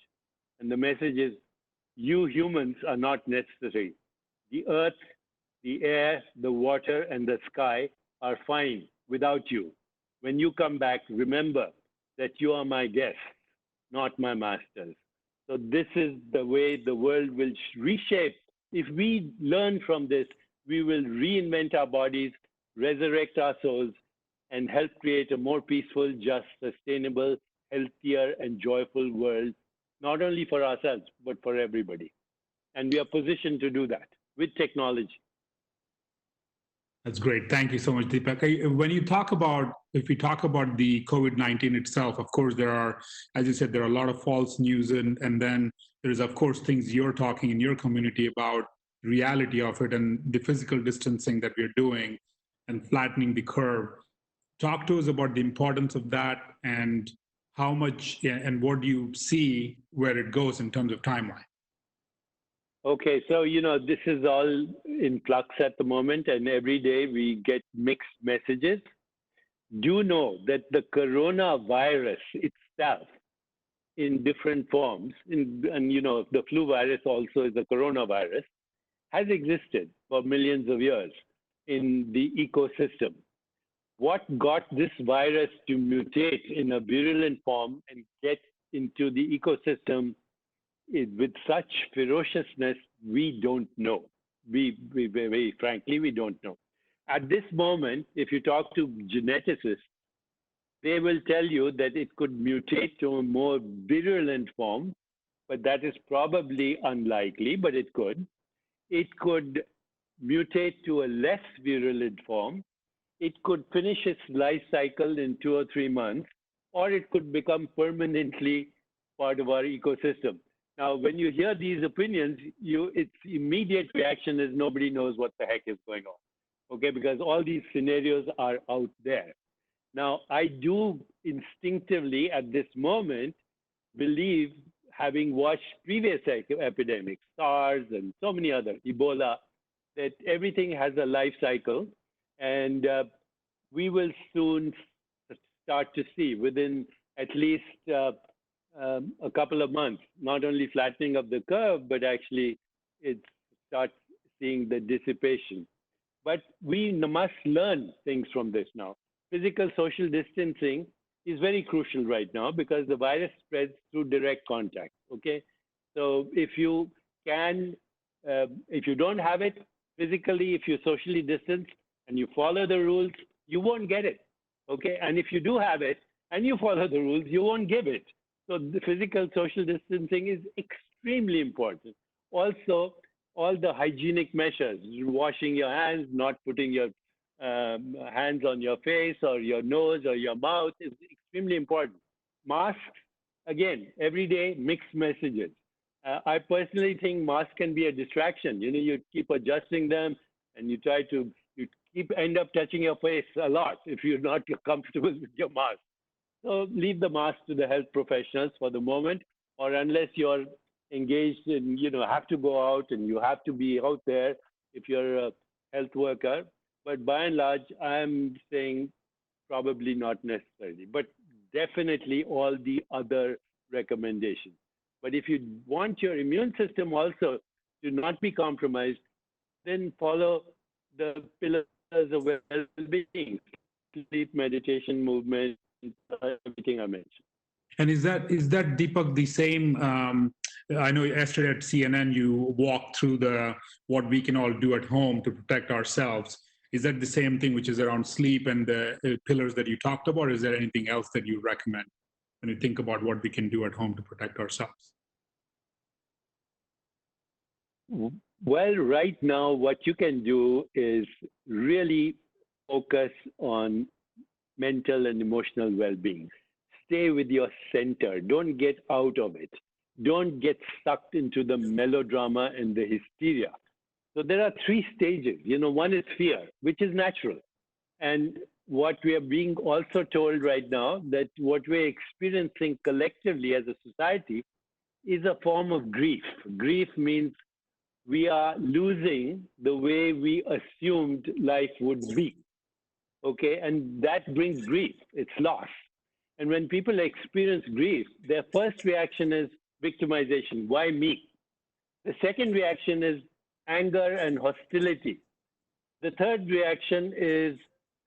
And the message is, you humans are not necessary. The earth, the air, the water, and the sky are fine without you. When you come back, remember that you are my guests, not my masters. So this is the way the world will reshape. If we learn from this, we will reinvent our bodies, resurrect our souls, and help create a more peaceful, just, sustainable, healthier, and joyful world, not only for ourselves, but for everybody. And we are positioned to do that with technology. That's great. Thank you so much, Deepak. When you talk about, if we talk about the COVID-19 itself, of course, there are, as you said, there are a lot of false news. And then there's, of course, things you're talking in your community about reality of it and the physical distancing that we're doing and flattening the curve. Talk to us about the importance of that and how much and what do you see where it goes in terms of timeline? Okay, so, you know, this is all in flux at the moment, and every day we get mixed messages. Do know that the coronavirus itself, in different forms, and, you know, the flu virus also is a coronavirus, has existed for millions of years in the ecosystem. What got this virus to mutate in a virulent form and get into the ecosystem with such ferociousness, we don't know. We very frankly, we don't know. At this moment, if you talk to geneticists, they will tell you that it could mutate to a more virulent form, but that is probably unlikely, but it could. It could mutate to a less virulent form. It could finish its life cycle in 2 or 3 months, or it could become permanently part of our ecosystem. Now, when you hear these opinions, its immediate reaction is nobody knows what the heck is going on, okay? Because all these scenarios are out there. Now, I do instinctively at this moment believe, having watched previous epidemics, SARS and so many other, Ebola, that everything has a life cycle, and we will soon start to see within at least a couple of months, not only flattening of the curve, but actually it starts seeing the dissipation. But we must learn things from this now. Physical social distancing is very crucial right now because the virus spreads through direct contact, okay? So if you can, if you don't have it physically, if you socially distance and you follow the rules, you won't get it, okay? And if you do have it and you follow the rules, you won't give it. So the physical social distancing is extremely important. Also, all the hygienic measures, washing your hands, not putting your hands on your face or your nose or your mouth is extremely important. Masks, again, every day, mixed messages. I personally think masks can be a distraction. You keep adjusting them, and you end up touching your face a lot if you're not comfortable with your mask. So leave the mask to the health professionals for the moment, or unless you're engaged in, have to go out and you have to be out there if you're a health worker. But by and large, I'm saying probably not necessarily, but definitely all the other recommendations. But if you want your immune system also to not be compromised, then follow the pillars of well-being: sleep, meditation, movement, everything I mentioned. And is that Deepak the same? I know yesterday at CNN you walked through what we can all do at home to protect ourselves. Is that the same thing, which is around sleep and the pillars that you talked about? Or is there anything else that you recommend when you think about what we can do at home to protect ourselves? Well, right now, what you can do is really focus on mental and emotional well-being. Stay with your center. Don't get out of it. Don't get sucked into the melodrama and the hysteria. So there are 3 stages. One is fear, which is natural. And what we are being also told right now, that what we're experiencing collectively as a society is a form of grief. Grief means we are losing the way we assumed life would be. Okay, and that brings grief. It's loss. And when people experience grief, their first reaction is victimization. Why me? The second reaction is anger and hostility. The third reaction is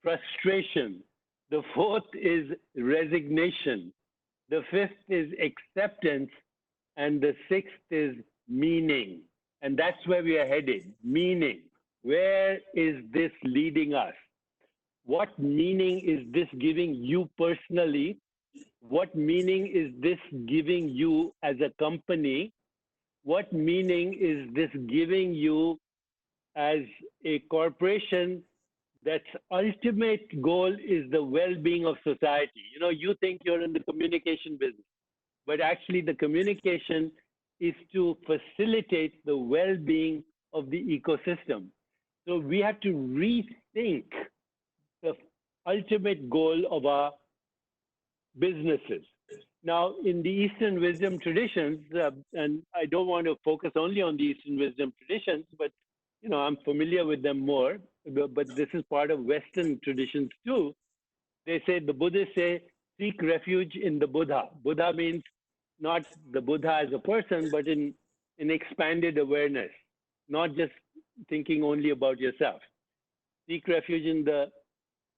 frustration. The fourth is resignation. The fifth is acceptance. And the sixth is meaning. And that's where we are headed, meaning. Where is this leading us? What meaning is this giving you personally? What meaning is this giving you as a company? What meaning is this giving you as a corporation that's ultimate goal is the well-being of society? You think you're in the communication business, but actually the communication is to facilitate the well-being of the ecosystem. So we have to rethink the ultimate goal of our businesses. Now, in the Eastern wisdom traditions, and I don't want to focus only on the Eastern wisdom traditions, but I'm familiar with them more, but this is part of Western traditions too. The Buddhists say, seek refuge in the Buddha. Buddha means not the Buddha as a person, but in expanded awareness, not just thinking only about yourself. Seek refuge in the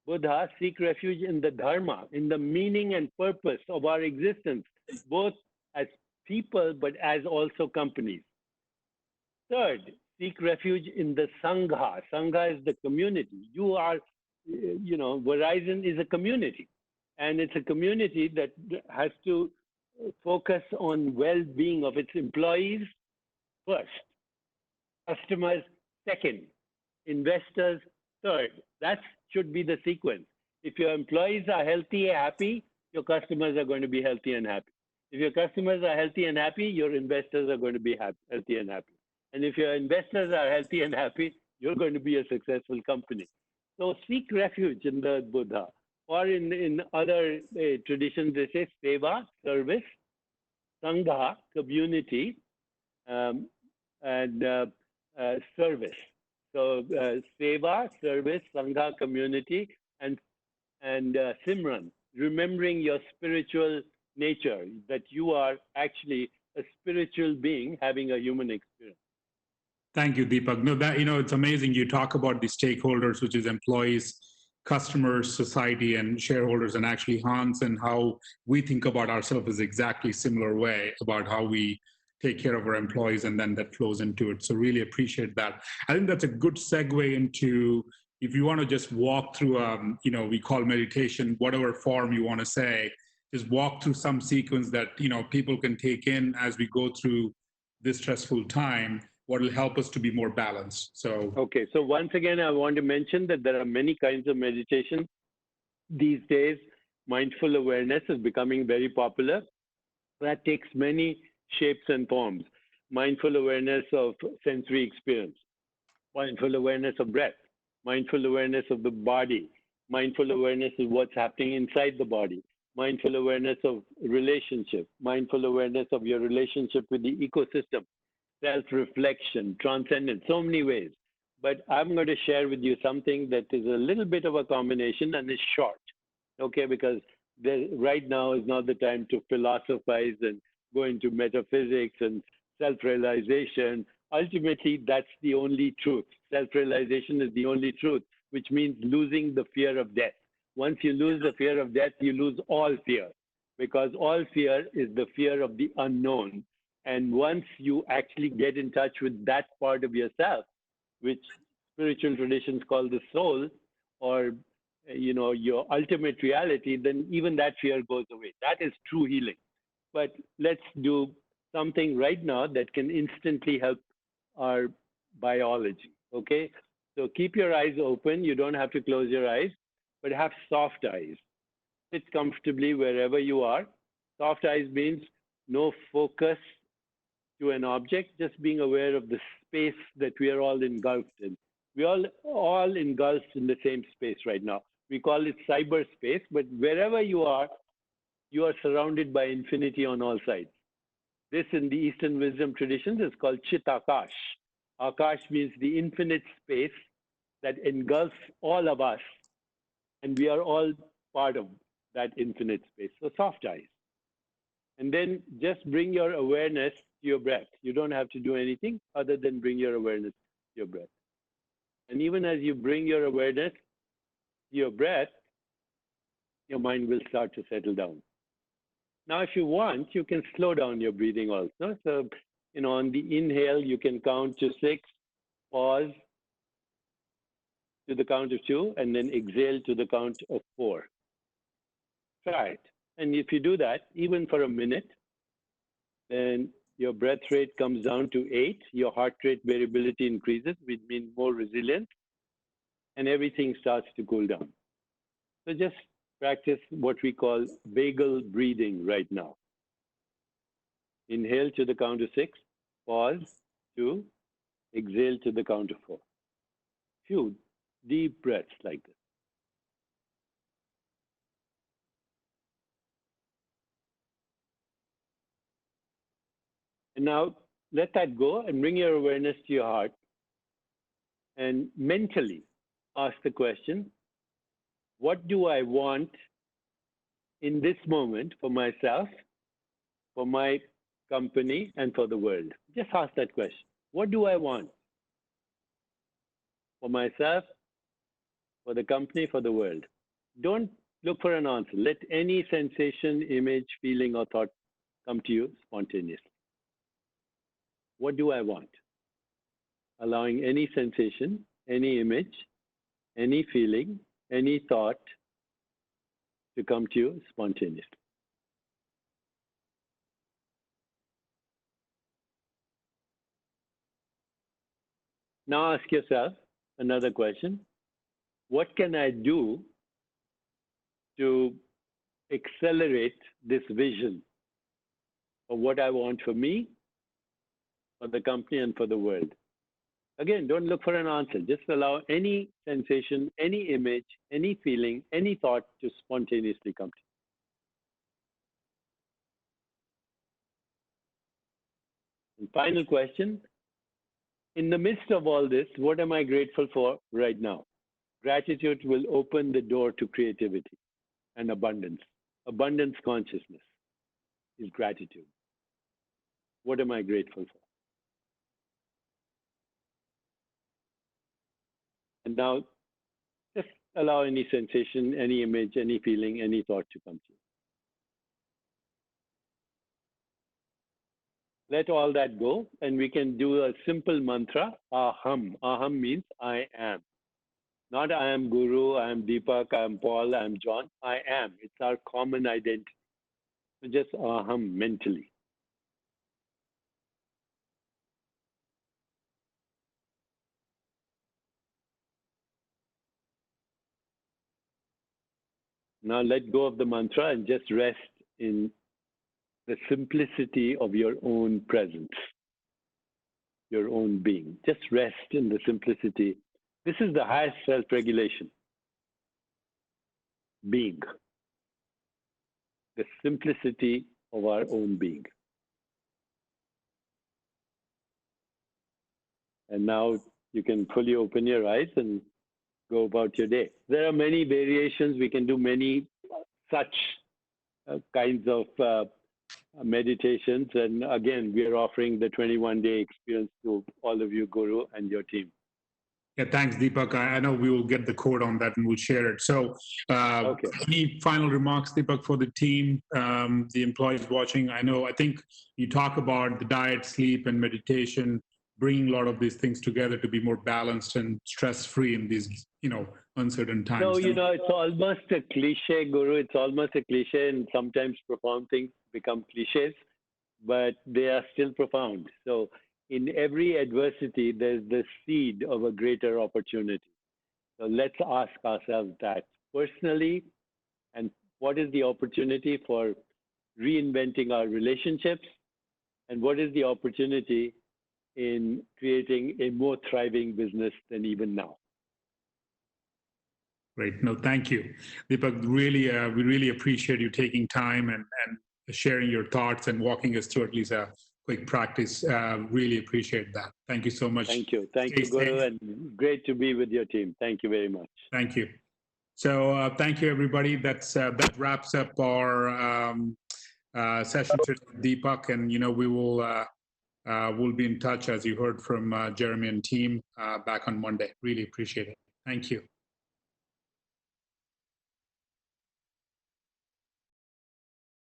Buddha, seek refuge in the Dharma, in the meaning and purpose of our existence, both as people, but as also companies. Third, seek refuge in the Sangha. Sangha is the community. You are, Verizon is a community. And it's a community that has to focus on well-being of its employees first, customers second, investors third. That should be the sequence. If your employees are healthy and happy, your customers are going to be healthy and happy. If your customers are healthy and happy, your investors are going to be healthy and happy. And if your investors are healthy and happy, you're going to be a successful company. So seek refuge in the Buddha. Or in other traditions, they say seva, service, sangha, community, and service. So seva, service, sangha, community, and simran, remembering your spiritual nature, that you are actually a spiritual being having a human experience. Thank you, Deepak. No, it's amazing. You talk about the stakeholders, which is employees, customers, society, and shareholders, and actually Hans, and how we think about ourselves is exactly similar way about how we take care of our employees, and then that flows into it. So really appreciate that. I think that's a good segue into, if you want to just walk through, we call meditation, whatever form you want to say, just walk through some sequence that, people can take in as we go through this stressful time, what will help us to be more balanced. So okay, so once again, I want to mention that there are many kinds of meditation. These days, mindful awareness is becoming very popular. That takes many shapes and forms. mindful awareness of sensory experience, mindful awareness of breath, mindful awareness of the body, mindful awareness of what's happening inside the body, mindful awareness of relationship, mindful awareness of your relationship with the ecosystem, self-reflection, transcendence, so many ways. But I'm going to share with you something that is a little bit of a combination and is short, okay? Because right now is not the time to philosophize and go into metaphysics and self-realization. Ultimately, that's the only truth. Self-realization is the only truth, which means losing the fear of death. Once you lose the fear of death, you lose all fear, because all fear is the fear of the unknown. And once you actually get in touch with that part of yourself, which spiritual traditions call the soul, or your ultimate reality, then even that fear goes away. That is true healing. But let's do something right now that can instantly help our biology, okay? So keep your eyes open. You don't have to close your eyes, but have soft eyes. Sit comfortably wherever you are. Soft eyes means no focus to an object, just being aware of the space that we are all engulfed in. We are all engulfed in the same space right now. We call it cyberspace, but wherever you are surrounded by infinity on all sides. This in the Eastern wisdom traditions is called Chit Akash. Akash means the infinite space that engulfs all of us, and we are all part of that infinite space. So soft eyes. And then just bring your awareness to your breath. You don't have to do anything other than bring your awareness to your breath. And even as you bring your awareness to your breath, your mind will start to settle down. Now, if you want, you can slow down your breathing also. So, on the inhale, you can count to 6, pause to the count of 2, and then exhale to the count of 4. Try it. And if you do that, even for a minute, then your breath rate comes down to 8, your heart rate variability increases, which means more resilient, and everything starts to cool down. So just practice what we call vagal breathing right now. Inhale to the count of 6, pause, 2, exhale to the count of 4. Few deep breaths like this. And now let that go and bring your awareness to your heart and mentally ask the question, what do I want in this moment for myself, for my company, and for the world? Just ask that question. What do I want for myself, for the company, for the world? Don't look for an answer. Let any sensation, image, feeling, or thought come to you spontaneously. What do I want? Allowing any sensation, any image, any feeling, any thought to come to you spontaneously. Now ask yourself another question. What can I do to accelerate this vision of what I want for me, for the company, and for the world? Again, don't look for an answer. Just allow any sensation, any image, any feeling, any thought to spontaneously come to you. And final question. In the midst of all this, what am I grateful for right now? Gratitude will open the door to creativity and abundance. Abundance consciousness is gratitude. What am I grateful for? And now, just allow any sensation, any image, any feeling, any thought to come to you. Let all that go, and we can do a simple mantra, aham. Aham means I am. Not I am Guru, I am Deepak, I am Paul, I am John. I am. It's our common identity. So just aham mentally. Now let go of the mantra and just rest in the simplicity of your own presence. your own being. Just rest in the simplicity. This is the highest self-regulation. Being. The simplicity of our own being. And now you can fully open your eyes and go about your day. There are many variations. We can do many such kinds of meditations. And again, we are offering the 21-day experience to all of you, Guru, and your team. Yeah, thanks, Deepak. I know we will get the code on that and we'll share it. So any final remarks, Deepak, for the team, the employees watching? I think you talk about the diet, sleep, and meditation, bringing a lot of these things together to be more balanced and stress-free in these, uncertain times. So, it's almost a cliche, Guru. It's almost a cliche, and sometimes profound things become cliches, but they are still profound. So in every adversity, there's the seed of a greater opportunity. So let's ask ourselves that personally, and what is the opportunity for reinventing our relationships, and what is the opportunity in creating a more thriving business than even now? Great. No, thank you, Deepak. Really, we really appreciate you taking time and sharing your thoughts and walking us through at least a quick practice. Really appreciate that. Thank you so much. Thank you. Thank you, Guru, and great to be with your team. Thank you very much. Thank you. So thank you, everybody. That wraps up our session today with Deepak, and we will we'll be in touch, as you heard from Jeremy and team, back on Monday. Really appreciate it. Thank you.